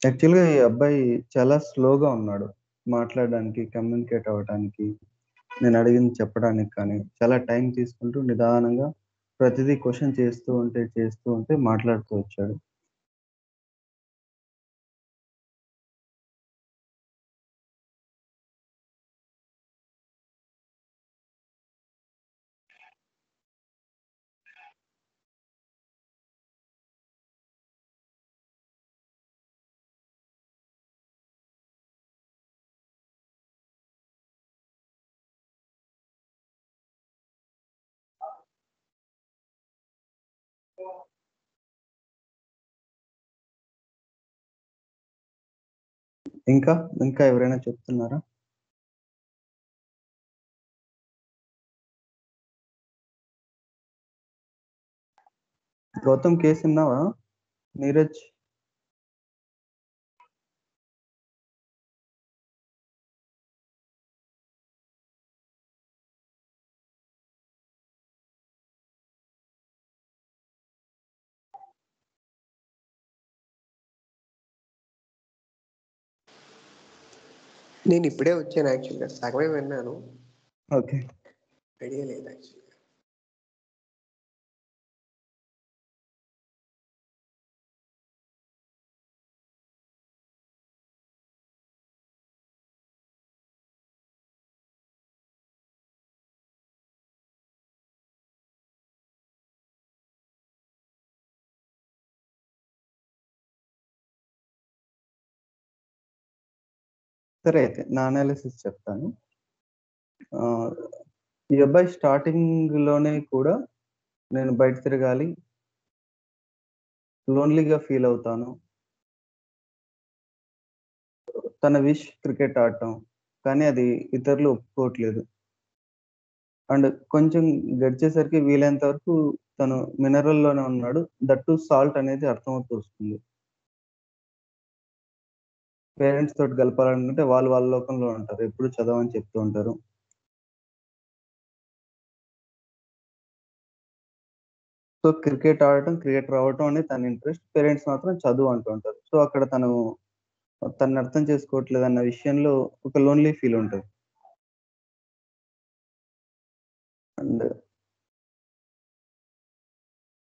యాక్చువల్గా ఈ అబ్బాయి చాలా స్లోగా ఉన్నాడు మాట్లాడడానికి, కమ్యూనికేట్ అవ్వడానికి, నేను అడిగింది చెప్పడానికి. కానీ చాలా టైం తీసుకుంటూ నిదానంగా ప్రతిదీ క్వశ్చన్ చేస్తూ ఉంటే మాట్లాడుతూ వచ్చాడు. ఇంకా ఇంకా ఎవరైనా చెప్తున్నారా? గౌతమ్, కేసు విన్నావా? నీరజ్, నేను ఇప్పుడే వచ్చాను. యాక్చువల్గా సగమే విన్నాను, ఓకే. ఐడియా లేదు యాక్చువల్గా. సరే, అయితే నా అనాలిసిస్ చెప్తాను. ఆ, ఈ అబ్బాయి స్టార్టింగ్ లోనే కూడా నేను బయట తిరగాలి, లోన్లీగా ఫీల్ అవుతాను, తన విష్ క్రికెట్ ఆడటం, కానీ అది ఇతరులు ఒప్పుకోవట్లేదు. అండ్ కొంచెం గడిచేసరికి వీలైనంత వరకు తను మినరల్ లోనే ఉన్నాడు, దట్టు సాల్ట్ అనేది అర్థమవుతూ వస్తుంది. పేరెంట్స్ తోటి గలపాలనుకుంటే వాళ్ళు వాళ్ళ లోకంలో ఉంటారు, ఎప్పుడు చదవని చెప్తూ ఉంటారు. సో క్రికెట్ ఆడటం, క్రికెట్ రావటం అనేది తన ఇంట్రెస్ట్, పేరెంట్స్ మాత్రం చదువు అంటూ ఉంటారు. సో అక్కడ తను అర్థం చేసుకోవట్లేదు అన్న విషయంలో ఒక లోన్లీ ఫీల్ ఉంటుంది. అండ్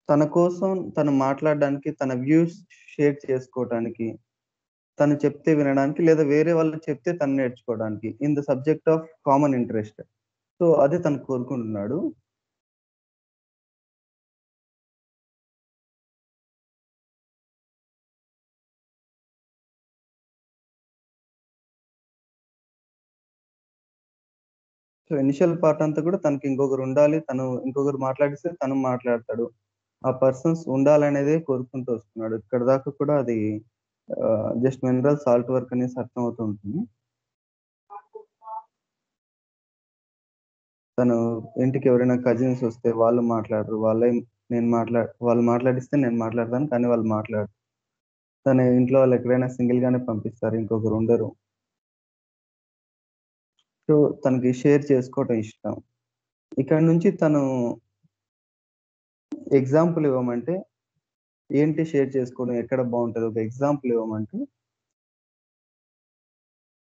తన కోసం తను మాట్లాడడానికి, తన వ్యూస్ షేర్ చేసుకోవడానికి, తను చెప్తే వినడానికి, లేదా వేరే వాళ్ళు చెప్తే తను నేర్చుకోవడానికి, in the subject of common interest. So అదే తను కోరుకుంటున్నాడు. సో ఇనిషియల్ పార్ట్ అంతా కూడా తనకి ఇంకొకరు ఉండాలి, తను ఇంకొకరు మాట్లాడిస్తే తను మాట్లాడతాడు, ఆ పర్సన్స్ ఉండాలనేదే కోరుకుంటూ వస్తున్నాడు. ఇక్కడి దాకా కూడా అది జస్ట్ మినరల్ సాల్ట్ వర్క్ అనేసి అర్థమవుతూ ఉంటుంది. తను ఇంటికి ఎవరైనా కజిన్స్ వస్తే వాళ్ళు మాట్లాడరు. వాళ్ళు మాట్లాడిస్తే నేను మాట్లాడతాను. కానీ వాళ్ళు మాట్లాడరు. తన ఇంట్లో వాళ్ళు ఎక్కడైనా సింగిల్ గానే పంపిస్తారు. ఇంకొకరు ఉండరు. సో, తనకి షేర్ చేసుకోవటం ఇష్టం. ఇక్కడ నుంచి తను ఎగ్జాంపుల్ ఇవ్వమంటే ఏంటి షేర్ చేసుకోవడం ఎక్కడ బాగుంటది? ఒక ఎగ్జాంపుల్ ఇవ్వమంటే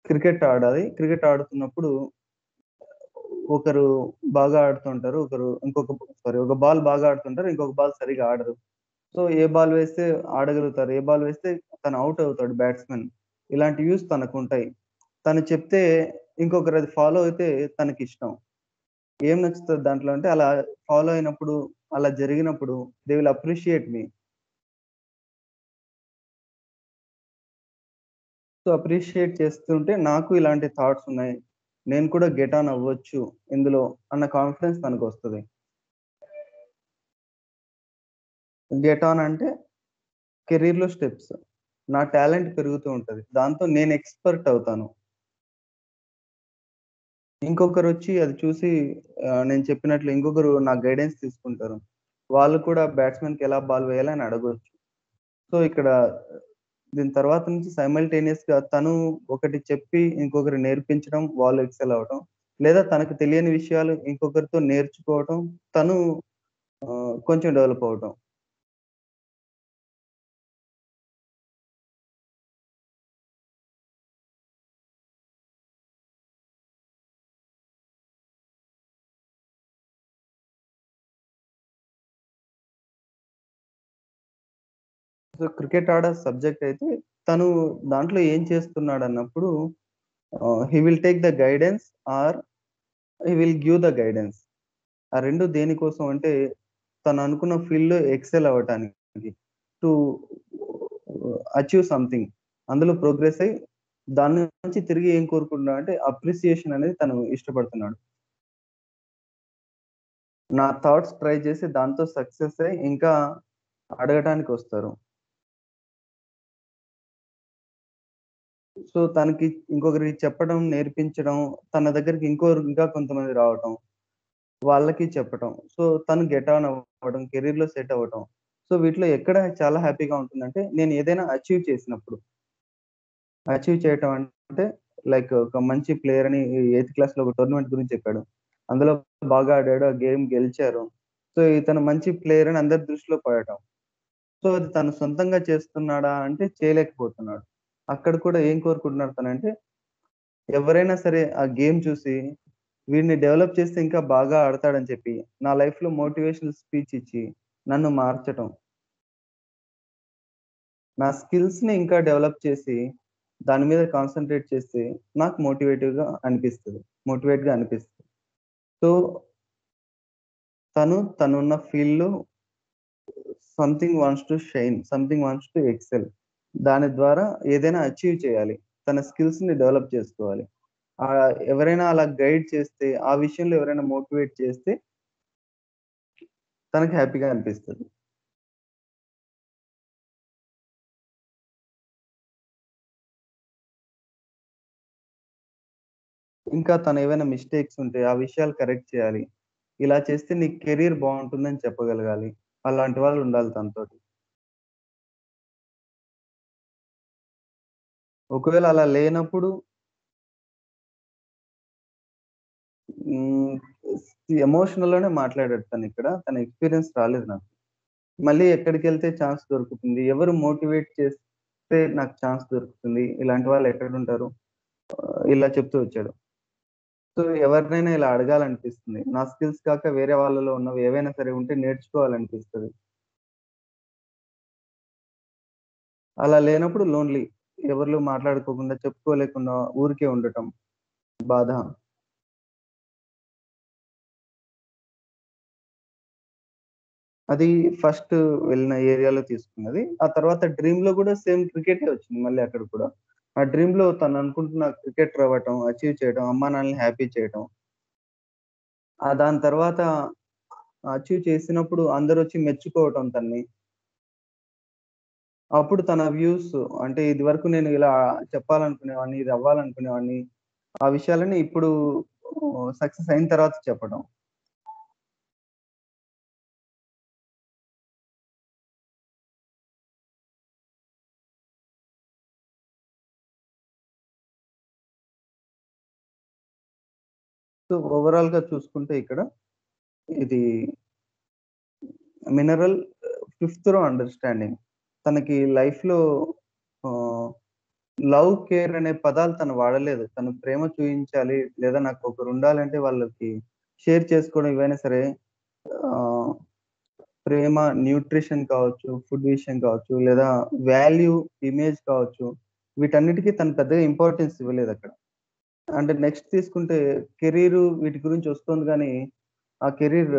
క్రికెట్ ఆడాలి. క్రికెట్ ఆడుతున్నప్పుడు ఒకరు బాగా ఆడుతుంటారు. ఒక బాల్ బాగా ఆడుతుంటారు. ఇంకొక బాల్ సరిగ్గా ఆడరు. సో, ఏ బాల్ వేస్తే ఆడగలుగుతారు. ఏ బాల్ వేస్తే తను ఔట్ అవుతాడు బ్యాట్స్‌మెన్. ఇలాంటి వ్యూస్ తనకుంటాయి. తను చెప్తే ఇంకొకరు అది ఫాలో అయితే తనకిష్టం. ఏం నచ్చుతది దాంట్లో అంటే అలా ఫాలో అయినప్పుడు, అలా జరిగినప్పుడు they will appreciate me. So, appreciate చేస్తుంటే నాకు ఇలాంటి థాట్స్ ఉన్నాయి. నేను కూడా గెట్ ఆన్ అవ్వచ్చు ఇందులో అన్న కాన్ఫిడెన్స్ తనకొస్తది. గెట్ ఆన్ అంటే కెరీర్‌లో స్టెప్స్. నా టాలెంట్ పెరుగుతూ ఉంటది. దాంతో నేను ఎక్స్‌పర్ట్ అవుతాను. ఇంకొకరొచ్చి అది చూసి నేను చెప్పినట్లు ఇంకొకరు నా గైడెన్స్ తీసుకుంటారు. వాళ్ళు కూడా బ్యాట్స్‌మెన్‌కి ఎలా బాల్ వేయాలి అని అడగొచ్చు. సో, ఇక్కడ దీని తర్వాత నుంచి సైమల్టేనియస్‌గా తను ఒకటి చెప్పి ఇంకొకరికి నేర్పించడం, వాళ్ళు ఎక్సెల్ అవ్వటం. లేదా తనకు తెలియని విషయాలు ఇంకొకరితో నేర్చుకోవటం, తను కొంచెం డెవలప్ అవ్వటం. సో, క్రికెట్ ఆడే సబ్జెక్ట్ అయితే తను దాంట్లో ఏం చేస్తున్నాడన్నప్పుడు he will take the guidance or he will give the guidance. ఆ 2 దేనికోసం అంటే తను అనుకున్న ఫీల్డ్‌లో ఎక్సెల్ అవ్వటానికి. To achieve something. అందులో ప్రోగ్రెస్ అయ్యి దాని నుంచి తిరిగి ఏం కోరుకుంటున్నాడంటే అప్రిసియేషన్ అనేది తను ఇష్టపడుతున్నాడు. నా థాట్స్ ట్రై చేసి దాంతో సక్సెస్ అయ్యి ఇంకా అడగటానికొస్తారు. సో, తనకి ఇంకొకరికి చెప్పడం, నేర్పించడం, తన దగ్గరికి ఇంకా కొంతమంది రావటం, వాళ్ళకి చెప్పటం. సో, తను గెట్ ఆన్ అవ్వడం, కెరియర్‌లో సెట్ అవ్వటం. సో, వీటిలో ఎక్కడ చాలా హ్యాపీగా ఉంటుందంటే నేను ఏదైనా అచీవ్ చేసినప్పుడు. అచీవ్ చేయటం అంటే లైక్ ఒక మంచి ప్లేయర్ అని ఎయిత్ క్లాస్‌లో ఒక టోర్నమెంట్ గురించి చెప్పాడు. అందులో బాగా ఆడాడు. ఆ గేమ్ గెలిచారు. సో, ఇతను మంచి ప్లేయర్ అని అందరి దృష్టిలో పడటం. సో, అది తను సొంతంగా చేస్తున్నాడా అంటే చేయలేకపోతున్నాడు. అక్కడ కూడా ఏం కోరుకుంటున్నాడు తనంటే ఎవరైనా సరే ఆ గేమ్ చూసి వీడిని డెవలప్ చేస్తే ఇంకా బాగా ఆడతాడని చెప్పి నా లైఫ్‌లో మోటివేషనల్ స్పీచ్ ఇచ్చి నన్ను మార్చటం. నా స్కిల్స్‌ని ఇంకా డెవలప్ చేసి దాని మీద కాన్సంట్రేట్ చేస్తే నాకు మోటివేట్‌గా అనిపిస్తది. సో, తనున్న ఫీల్డ్‌లో something wants to shine. Something wants to excel. దాని ద్వారా ఏదైనా అచీవ్ చేయాలి. తన స్కిల్స్‌ని డెవలప్ చేసుకోవాలి. ఎవరైనా అలా గైడ్ చేస్తే, ఆ విషయంలో ఎవరైనా మోటివేట్ చేస్తే తనకి హ్యాపీగా అనిపిస్తది. ఇంకా తనేవైనా మిస్టేక్స్ ఉంటే ఆ విషయాలు కరెక్ట్ చేయాలి. ఇలా చేస్తే నీ కెరీర్ బావుంటుందని చెప్పగలగాలి. అలాంటి వాళ్ళు ఉండాలి తనతోటి. ఒకవేళ అలా లేనప్పుడు హ్మ్. ఎమోషనల్‌లోనే మాట్లాడాడు తనిక్కడ. తన ఎక్స్‌పీరియన్స్ రాలేదు నాకు. మళ్ళీ ఎక్కడికెళ్తే ఛాన్స్ దొరుకుతుంది? ఎవరు మోటివేట్ చేస్తే నాకు ఛాన్స్ దొరుకుతుంది? ఇలాంటి వాళ్ళు ఎక్కడుంటారు? ఇలా చెప్తూ వచ్చాడు. సో, ఎవరినైనా ఇలా అడగాలనిపిస్తుంది. నా స్కిల్స్ కాక వేరే వాళ్ళలో ఉన్నవి ఏవైనా సరే ఉంటే నేర్చుకోవాలనిపిస్తది. అలా లేనప్పుడు లోన్‌లీ. ఎవరిలో మాట్లాడుకోకుండా, చెప్పుకోలేకుండా ఊరికే ఉండటం. బాధ. అది ఫస్ట్ వెళ్ళిన ఏరియాలో తీసుకున్నది. ఆ తర్వాత డ్రీమ్‌లో గూడా సేమ్ క్రికెటే వచ్చింది మళ్ళీ అక్కడ కూడా. ఆ డ్రీమ్‌లో తను అనుకుంటున్న క్రికెటర్ అవ్వటం, అచీవ్ చేయడం, అమ్మానాన్నలని హ్యాపీ చేయటం. దాని తర్వాత అచీవ్ చేసినప్పుడు అందరొచ్చి మెచ్చుకోవటం తనని. అప్పుడు తన వ్యూస్ అంటే ఇదివరకు నేను ఇలా చెప్పాలనుకునేవాడిని, ఇది అవ్వాలనుకునేవాడిని. ఆ విషయాలన్నీ ఇప్పుడు సక్సెస్ అయిన తర్వాత చెప్పడం. సో, ఓవరాల్‌గా చూసుకుంటే ఇక్కడ ఇది మినరల్ ఫిఫ్త్ రో అండర్‌స్టాండింగ్. తనకి లైఫ్‌లో ఆహ్, లవ్, కేర్ అనే పదాలు తను వాడలేదు. తను ప్రేమ చూయించాలి లేదా నాకొకరుండాలంటే వాళ్ళకి షేర్ చేసుకోవడం ఇవైనా సరే ఆహ్, ప్రేమ, న్యూట్రిషన్ కావచ్చు, ఫుడ్ విషయం కావచ్చు, లేదా వాల్యూ, ఇమేజ్ కావచ్చు, వీటన్నిటికి తను పెద్దగా ఇంపార్టెన్స్ ఇవ్వలేదక్కడ. అంటే నెక్స్ట్ తీసుకుంటే కెరీరు వీటి గురించి వస్తుంది గానీ, ఆ కెరీర్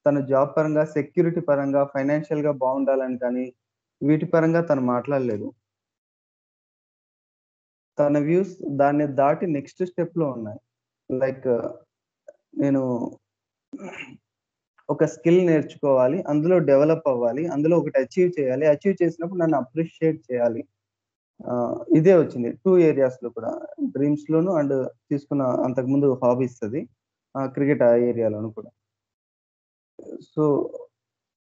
తన జాబ్ పరంగా, సెక్యూరిటీ పరంగా, ఫైనాన్షియల్‌గా బావుండాలని కానీ, వీటి పరంగా తను మాట్లాడలేదు. తన వ్యూస్ దాన్ని దాటి నెక్స్ట్ స్టెప్‌లో ఉన్నాయి. లైక్ నేను ఒక స్కిల్ నేర్చుకోవాలి. అందులో డెవలప్ అవ్వాలి. అందులో ఒకటి అచీవ్ చేయాలి. అచీవ్ చేసినప్పుడు నన్ను అప్రిషియేట్ చేయాలి. ఇదే వచ్చింది. 2 ఏరియాస్‌లో కూడా. డ్రీమ్స్‌లోను అండ్ తీసుకున్న అంతకుముందు హాబీస్ అది. క్రికెట్ ఆ ఏరియాలోను కూడా. సో,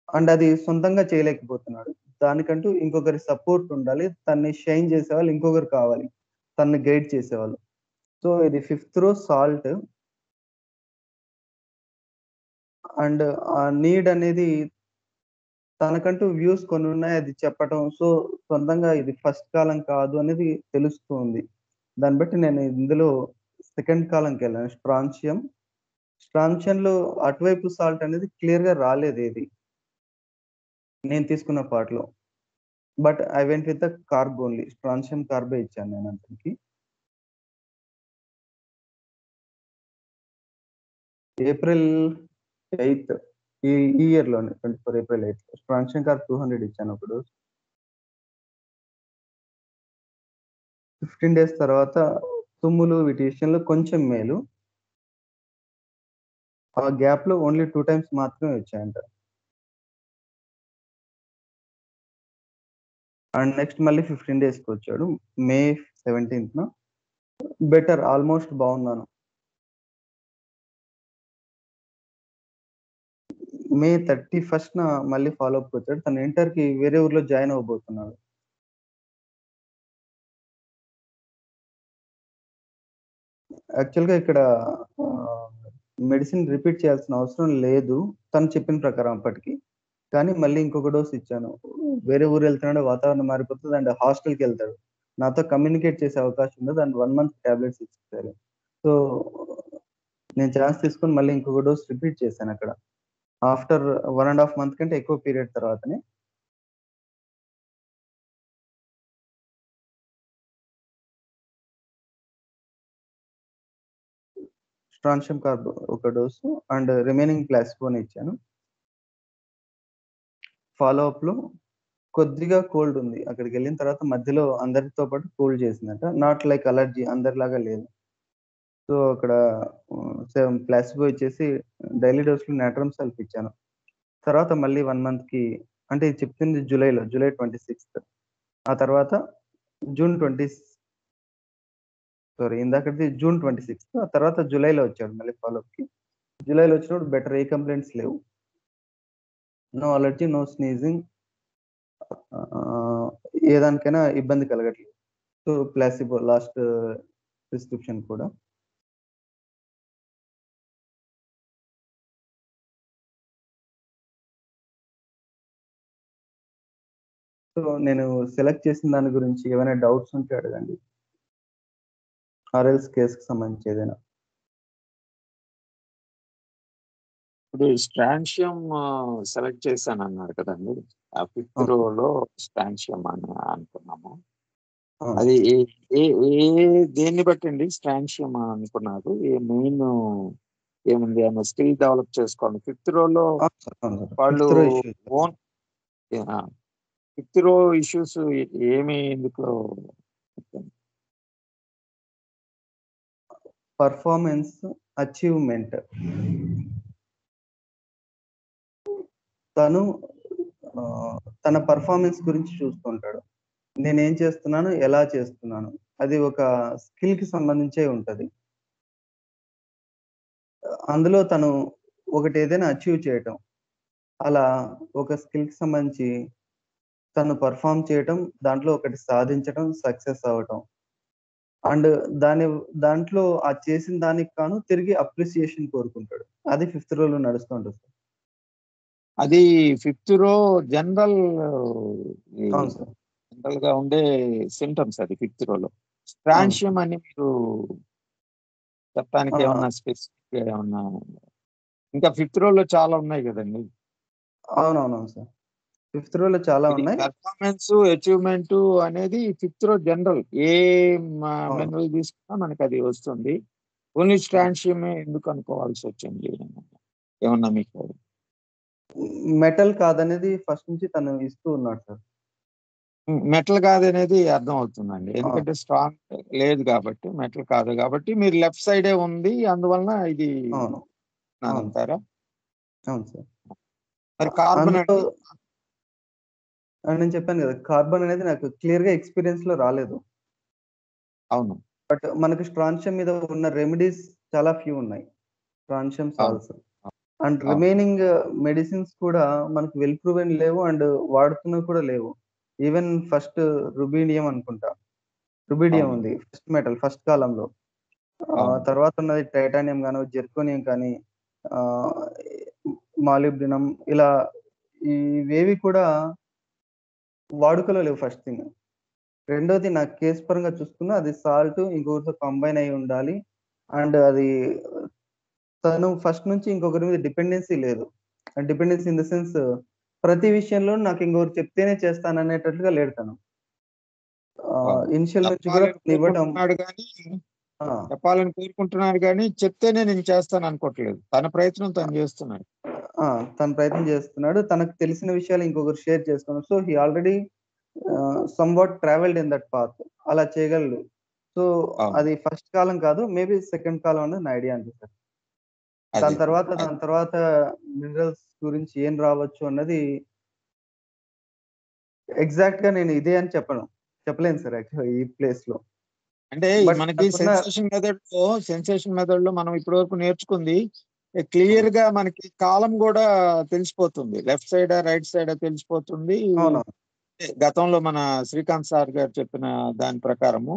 అండ్ అది సొంతంగా చేయలేకపోతున్నాడు. దానికంటూ ఇంకొకరి సపోర్ట్ ఉండాలి. తనని షైన్ చేసేవాళ్ళు ఇంకొకరు కావాలి. తనని గైడ్ చేసేవాళ్ళు. సో, ఇది ఫిఫ్త్ రో సాల్ట్ అండ్ ఆ నీడ్ అనేది తనకంటూ వ్యూస్ కొన్నున్నాయి. అది చెప్పటం. సో, సొంతంగా ఇది ఫస్ట్ కాలం కాదు అనేది తెలుస్తూ ఉంది. దాన్ని బట్టి నేను ఇందులో సెకండ్ కాలంకెళ్ళాను. స్ట్రాన్షియం. స్ట్రాన్షియంలో అటువైపు సాల్ట్ అనేది క్లియర్‌గా రాలేదేది. నేను తీసుకున్న పార్ట్‌లో. But I went with the carb only. Strontium కార్బే ఇచ్చాను నేను అతనికి. ఏప్రిల్ 8 ఈ ఈ ఇయర్‌లోనే 24 ఏప్రిల్ 8 స్ట్రాన్షియం కార్బ్ 200 ఇచ్చాను ఒక డోస్. 15 డేస్ తర్వాత తుమ్ములు వీటి విషయంలో కొంచెం మేలు. ఆ గ్యాప్‌లో ఓన్లీ 2 టైమ్స్ మాత్రమే వచ్చాయంట. అండ్ నెక్స్ట్ మళ్ళీ 15 డేస్‌కొచ్చాడు. మే 17న బెటర్ ఆల్‌మోస్ట్ బాగున్నాను. మే 31న మళ్ళీ ఫాలో అప్‌కొచ్చాడు. తను ఇంటర్‌కి వేరే ఊర్లో జాయిన్ అవ్వబోతున్నాడు. యాక్చువల్‌గా ఇక్కడ ఆహ్, మెడిసిన్ రిపీట్ చేయాల్సిన అవసరం లేదు. తను చెప్పిన ప్రకారం అప్పటికి. కానీ మళ్ళీ ఇంకొక డోస్ ఇచ్చాను. వేరే ఊరెళ్తున్నాడు, వాతావరణం మారిపోతది అండ్ హాస్టల్‌కెళ్తాడు. నాతో కమ్యూనికేట్ చేసే అవకాశం ఉండదు. అండ్ 1 మంత్ టాబ్లెట్స్ ఇచ్చేసారు. సో, నేను ఛాన్స్ తీసుకొని మళ్ళీ ఇంకొక డోస్ రిపీట్ చేశానక్కడ. ఆఫ్టర్ 1 ½ మంత్ కంటే ఎక్కువ పీరియడ్ తర్వాతనే. స్ట్రాన్షియం కార్బ్ ఒక డోసు అండ్ రిమైనింగ్ ప్లాసిబోనే ఇచ్చాను. ఫాలో అప్‌లో కొద్దిగా కోల్డ్ ఉంది. అక్కడికెళ్ళిన తర్వాత మధ్యలో అందరితో పాటు కోల్డ్ చేసిందట. నాట్ లైక్ అలర్జీ అందరిలాగా లేదు. సో, అక్కడ సేమ్ ప్లాసిబో ఇచ్చేసి డైలీ డోస్‌లో నాట్రమ్ సల్ఫ్ ఇచ్చాను. తర్వాత మళ్ళీ 1 మంత్‌కి అంటే ఇది చెప్తుంది జూలైలో. జూలై 26 ఆ తర్వాత జూన్ 20 సారీ ఇందాకటిది జూన్ 26 ఆ తర్వాత జూలైలో వచ్చాడు మళ్ళీ ఫాలో అప్‌కి. జూలైలో వచ్చినప్పుడు బెటర్ ఏ కంప్లెయింట్స్ లేవు. నో అలర్జీ, నో స్నీజింగ్ ఆహ్, ఏ దానికైనా ఇబ్బంది కలగట్లేదు. సో, ప్లాసిబో లాస్ట్ ప్రిస్క్రిప్షన్ కూడా. సో, నేను సెలెక్ట్ చేసిన దాని గురించి ఏమైనా డౌట్స్ ఉంటే అడగండి. ఆర్ఎల్స్ కేస్‌కి సంబంధించి ఏదైనా. ఇప్పుడు స్ట్రాన్షియం సెలెక్ట్ చేశానన్నారు కదండీ! ఆ ఫిఫ్త్ అవును. రోలో స్ట్రాన్షియం అని అనుకున్నాము. అవును. అది ఏ ఏ ఏ దేన్ని బట్టండి స్ట్రాన్షియం అనుకున్నారు? మెయిన్ ఏముంది? ఏమన్నా స్కిల్ డెవలప్ చేసుకోవాలి. ఫిఫ్త్ రోలో అవును సార్. అవును సార్. వాళ్ళు ఫిఫ్త్ రో ఇష్యూ. ఓన్ ఆ! ఫిఫ్త్ రో ఇష్యూస్ ఏమి ఎందుకు? Performance, achievement. తను తన పర్ఫార్మెన్స్ గురించి చూస్తుంటాడు. నేనేం చేస్తున్నాను, ఎలా చేస్తున్నాను, అది ఒక స్కిల్ కి సంబంధించే ఉంటది. అందులో తను ఒకటి ఏదైనా అచీవ్ చేయటం, అలా ఒక స్కిల్ కి సంబంధించి తను పర్ఫామ్ చేయటం, దాంట్లో ఒకటి సాధించటం, సక్సెస్ అవ్వటం అండ్ దాంట్లో ఆ చేసిన దానికి గాను తిరిగి అప్రిసియేషన్ కోరుకుంటాడు. అది ఫిఫ్త్ రోలో నడుస్తూ ఉంటుంది సార్. అది ఫిఫ్త్ రో జనరల్ అవును సార్. జనరల్ గా ఉండే సింటమ్స్ అది ఫిఫ్త్ రోలో. అవును స్ట్రాన్షియం సార్. అని మీరు చెప్పడానికి ఆ, ఏమన్నా స్పెసిఫిక్ ఏమన్నా ఇంకా ఫిఫ్త్ రోలో చాలా ఉన్నాయి కదండి. అవునవునవును సార్. ఫిఫ్త్ రోలో చాలా ఇది ఉన్నాయి. పెర్ఫార్మెన్స్ అచీవ్మెంట్ అనేది ఫిఫ్త్ రో జనరల్. ఏ అవును. మెనూ తీసుకున్నా మనకి అది వస్తుంది. ఓన్లీ స్ట్రాన్షియమే ఎందుకు అనుకోవాల్సి వచ్చింది ఏమన్నా మీకు? మెటల్ కాదనేది ఫస్ట్ నుంచి తను ఇస్తూ ఉన్నాడు సార్. మెటల్ కాదనేది అర్థం అవుతుందండి. ఆ, ఎందుకంటే స్ట్రాంగ్ లేదు కాబట్టి, మెటల్ కాదు కాబట్టి మీరు లెఫ్ట్ సైడే ఉంది. అందువలన ఇది అవును. అవును. అంటారా? అవును సార్. మరి కార్బన్ అందులో అండి? నేను చెప్పాను కదా, కార్బన్ అనేది నాకు క్లియర్ గా ఎక్స్పీరియన్స్ లో రాలేదు. అవును. బట్ మనకి స్ట్రాన్షియం మీద ఉన్న రెమెడీస్ చాలా ఫ్యూ ఉన్నాయి. స్ట్రాన్షియం అవును. సాల్స్ అండ్ అవును. రిమైనింగ్ మెడిసిన్స్ కూడా మనకు వెల్ ప్రూవెన్ లేవు అండ్ వాడుతున్నవి కూడా లేవు. ఈవెన్ ఫస్ట్ రుబీడియం అనుకుంటా, రుబీడియం అవును. ఉంది ఫస్ట్ మెటల్ ఫస్ట్ కాలంలో. అవును. తర్వాత ఉన్నది టైటానియం గాను, జెర్కోనియం కానీ, మాలిబ్డినం, ఇలా ఇవేవి కూడా వాడుకలో లేవు ఫస్ట్ థింగ్. రెండోది నాకు కేస్ పరంగా చూసుకున్నా అది సాల్ట్ ఇంకొకరితో కంబైన్ అయి ఉండాలి. అండ్ అది తను ఫస్ట్ నుంచి ఇంకొకరి మీద డిపెండెన్సీ లేదు. డిపెండెన్సీ ఇన్ ద సెన్స్ ప్రతి విషయంలో నాకు ఇంకొకరు చెప్తేనే చేస్తాననేటట్లుగా లేడు తను. అవును. ఇనిషియల్ నుంచి కూడా చెప్పాలని ఇవ్వటం. కోరుకుంటున్నాడు కానీ ఆ! చెప్పాలని కోరుకుంటున్నాడు కానీ చెప్తేనే నేను చేస్తాను అనుకోవట్లేదు. తన ప్రయత్నం తను చేస్తున్నాడు. ఆ! తను ప్రయత్నం చేస్తున్నాడు. తనకు తెలిసిన విషయాలు ఇంకొకరు షేర్ చేసుకున్నారు. So, he already somewhat travelled in that path. అలా చేయగలడు. సో, అవును. అది ఫస్ట్ కాలం కాదు. మేబీ సెకండ్ కాలం అనేది నా ఐడియా అంతే సార్. అదే. దాని తర్వాత మినరల్స్ గురించి ఏం రావచ్చు అన్నది ఎగ్జాక్ట్‌గా నేను ఇదే అని చెప్పలేను సార్ యాక్చువల్‌గా ఈ ప్లేస్‌లో. అంటే బట్ మనకి నాకున్న సెన్సేషన్ మెథడ్ లో మనం ఇప్పటి వరకు నేర్చుకుంది క్లియర్ గా మనకి కాలం కూడా తెలిసిపోతుంది. లెఫ్ట్ సైడా రైట్ సైడా తెలిసిపోతుంది. అవునవును. గతంలో మన శ్రీకాంత్ సార్ గారు చెప్పిన దాని ప్రకారము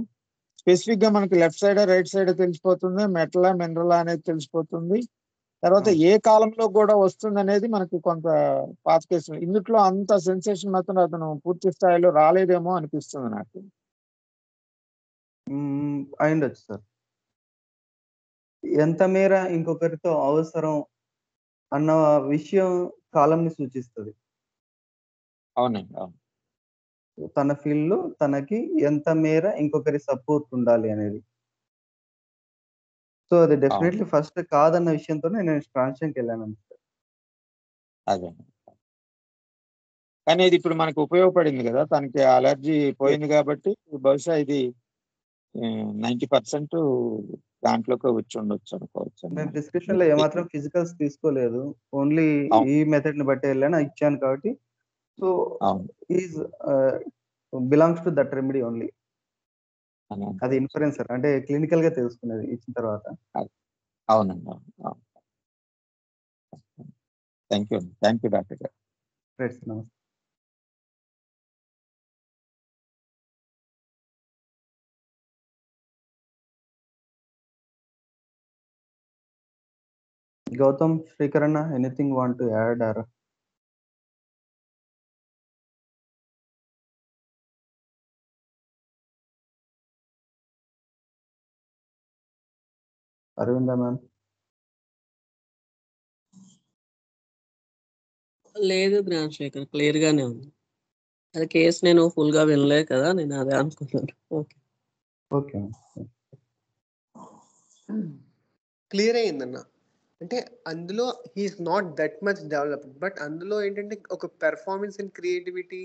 స్పెసిఫిక్ గా మనకి లెఫ్ట్ సైడా రైట్ సైడా తెలిసిపోతుంది. మెటలా మినరలా అనేది తెలిసిపోతుంది. తర్వాత అవును. ఏ కాలంలో కూడా వస్తుంది అనేది మనకి కొంత పాత కేసు. ఇందులో అంత సెన్సేషన్ మెథడ్ అతను పూర్తి స్థాయిలో రాలేదేమో అనిపిస్తుంది నాకు. అయుండొచ్చు సార్. ఎంత మేర ఇంకొకరితో అవసరం అన్న విషయం కాలంని సూచిస్తది. అవునండి. అవును. తన ఫీల్డ్‌లో తనకి ఎంత మేర ఇంకొకరి సపోర్ట్ ఉండాలి అనేది. సో, అది అవును. డెఫినైట్‌లీ ఫస్ట్ కాదన్న విషయంతోనే నేను ట్రాన్సిషన్‌కెళ్ళానంతే. అదే. కానీ ఇది ఇప్పుడు మనకు ఉపయోగపడింది కదా! తనకి అలర్జీ పోయింది కాబట్టి బహుశా ఇది 90% దాంట్లోకే వచ్చుండొచ్చు అనుకోవచ్చండి నేను మనం. ప్రిస్క్రిప్షన్‌లో ఏమాత్రం ఫిజికల్స్ తీసుకోలేదు. ఓన్లీ అవును. ఈ మెథడ్‌ని బట్టే ఎళ్ళాను. ఇచ్చాను కాబట్టి సో, అవును. Is ah, belongs to that remedy only. అని అది అనుకోవచ్చు. Inference sir. అంటే క్లినికల్‌గా తెలుసుకున్నది ఇచ్చిన తర్వాత. అది. అవునండి. అవును. అవును. Thank you. Thank you doctor గారు. Right sir. నమస్తే. గౌతమ్, శ్రీకర్ అన్న, anything want to add or? Aravinda ma'am? లేదు జ్ఞానశేఖర్, క్లియర్ గానే ఉంది. అది కేస్ నేను ఫుల్‌గా వినలేదు కదా! నేను అదే అనుకున్నాను. ఓకే. ఓకే. క్లియర్ అయిందన్న. అంటే అందులో he is not that much developed. But అందులో ఏంటంటే ఒక పెర్ఫార్మెన్స్ అండ్ క్రియేటివిటీ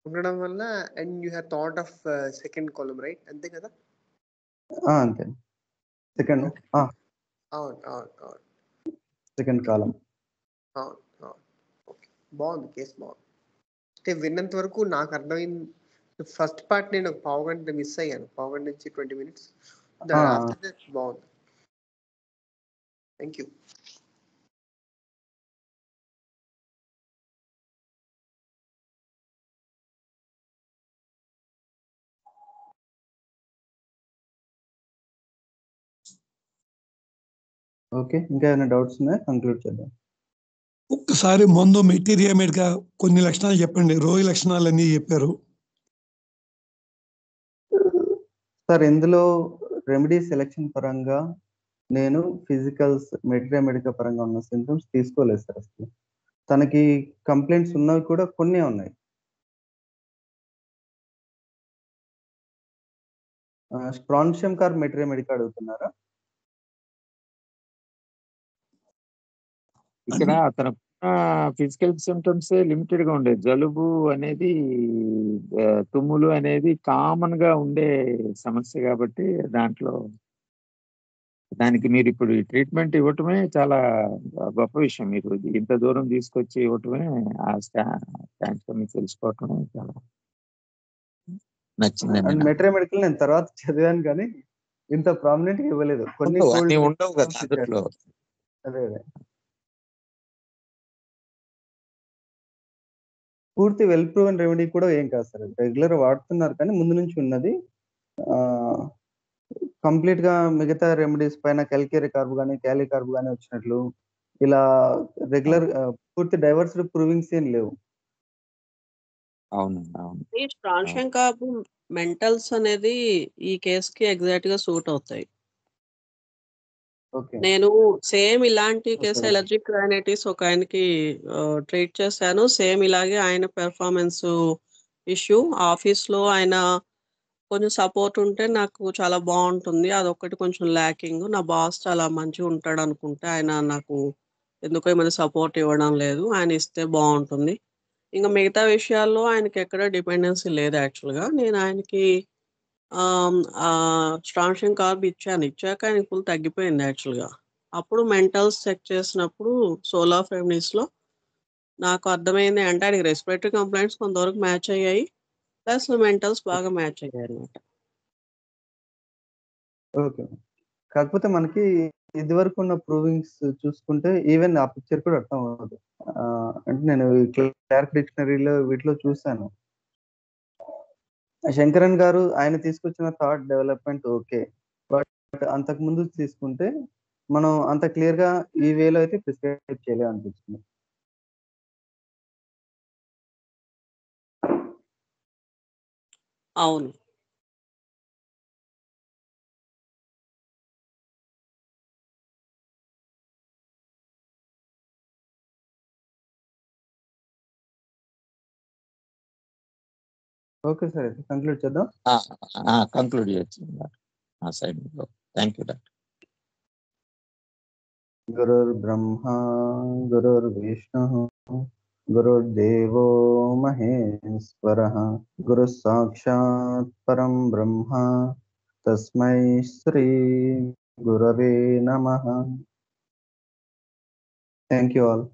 ఉండడం వల్ల and you have thought of second column right, అంతే కదా? అంతే. Second okay. అవును. Second column. అవును. అవును. ఓకే. బాగుంది, కేసు బాగుంది. అంటే విన్నంత వరకు నాకు అర్థమైంది. ఫస్ట్ పార్ట్ నేను ఒక పావు గంట మిస్ అయ్యాను, పావు గంట నుంచి 20 minutes. ఆఫ్టర్ దట్ బాగుంది. Thank you. ఓకే, ఇంకా ఏమైనా డౌట్స్ ఉన్నాయా? కంక్లూడ్ చేద్దాం. ఒక్కసారి ముందు మెటీరియల్ గా కొన్ని లక్షణాలు చెప్పండి. రోగి లక్షణాలు అన్ని చెప్పారు. సార్, ఇందులో రెమెడీ సెలెక్షన్ పరంగా నేను ఫిజికల్స్ మెటీరియల్ పరంగా ఉన్న సింటమ్స్ తీసుకోలేదు సార్. అసలు తనకి కంప్లైంట్స్ ఉన్నవి కూడా కొన్ని ఉన్నాయి. స్ట్రాన్షియం కార్ మెటీరియల్ అడుగుతున్నారా? ఇక్కడ అతను ఫిజికల్ సిమ్టమ్స్ లిమిటెడ్ గా ఉండేది. జలుబు అనేది తుమ్ములు అనేది కామన్ గా ఉండే సమస్య కాబట్టి దాంట్లో దానికి మీరు ఇప్పుడు ట్రీట్మెంట్ ఇవ్వటమే చాలా గొప్ప విషయం. మీరు ఇంత దూరం తీసుకొచ్చి ఇవ్వటమే, ఆ స్టాండ్ తెలుసుకోవటమే చాలా నచ్చిందండి. మెటీరియల్ నేను తర్వాత చదివాను కానీ ఇంత ప్రామినెంట్ గా ఇవ్వలేదు. కొన్ని ఉండవు కదా అందులో. అదే పూర్తి వెల్ ప్రూవెన్ రెమెడీ కూడా ఏం కాదు సార్. రెగ్యులర్ వాడుతున్నారు కానీ ముందు నుంచి ఉన్నది. కంప్లీట్ గా మిగతా రెమెడీస్ పైన క్యాల్కేరి కార్బ్ కానీ క్యాలీ కార్బ్ కానీ వచ్చినట్లు ఇలా రెగ్యులర్ పూర్తి డైవర్స్డ్ ప్రూవింగ్స్ ఏం లేవు. అవును అవును. ఈ స్ట్రాన్షియం కార్బ్ మెంటల్స్ అనేది ఈ కేసుకి ఎగ్జాక్ట్ గా సూట్ అవుతాయి. నేను సేమ్ ఇలాంటి కేసు ఎలర్జిక్ రైనైటిస్ ఒక ఆయనకి ట్రీట్ చేశాను. సేమ్ ఇలాగే ఆయన పెర్ఫార్మెన్స్ ఇష్యూ ఆఫీస్లో ఆయన కొంచెం సపోర్ట్ ఉంటే నాకు చాలా బాగుంటుంది. అదొక్కటి కొంచెం ల్యాకింగ్. నా బాస్ చాలా మంచిగా ఉంటాడు అనుకుంటే ఆయన నాకు ఎందుకో ఏమైనా సపోర్ట్ ఇవ్వడం లేదు. ఆయన ఇస్తే బాగుంటుంది. ఇంకా మిగతా విషయాల్లో ఆయనకి ఎక్కడ డిపెండెన్సీ లేదు. యాక్చువల్గా నేను ఆయనకి స్ట్రాన్షియం కార్బ్ ఇచ్చాక ఆయనకి ఫుల్ తగ్గిపోయింది యాక్చువల్గా. అప్పుడు మెంటల్స్ చెక్ చేసినప్పుడు సోలార్ ఫెమినిస్లో నాకు అర్థమైంది అంటే ఆయనకి రెస్పిరేటరీ కంప్లైంట్స్ కొంతవరకు మ్యాచ్ అయ్యాయి, ప్లస్ మెంటల్స్ బాగా మ్యాచ్ అయ్యాయి అనమాట. ఓకే, కాకపోతే మనకి ఇది వరకు ఉన్న ప్రూవింగ్స్ చూసుకుంటే ఈవెన్ ఆ పిక్చర్ కూడా అర్థం అవ్వదు. అంటే నేను క్లారిక్ డిక్షనరీలో వీటిలో చూశాను. శంకరన్ గారు ఆయన తీసుకొచ్చిన థాట్ డెవలప్మెంట్ ఓకే, బట్ అంతకు ముందు తీసుకుంటే మనం అంత క్లియర్ గా ఈ వేలో అయితే ప్రిస్క్రైబ్ చేయలేము అనిపిస్తుంది. అవును. ఓకే సార్, కంక్లూడ్ చేద్దాం. కంక్లూడ్ చేయొచ్చు ఆ సైడ్. Thank you doctor. గురుర్ బ్రహ్మ గురుర్ విష్ణు గురుర్దేవో మహేశ్వరః గురు సాక్షాత్ పరం బ్రహ్మ తస్మై శ్రీ గురవే నమః. Thank you all.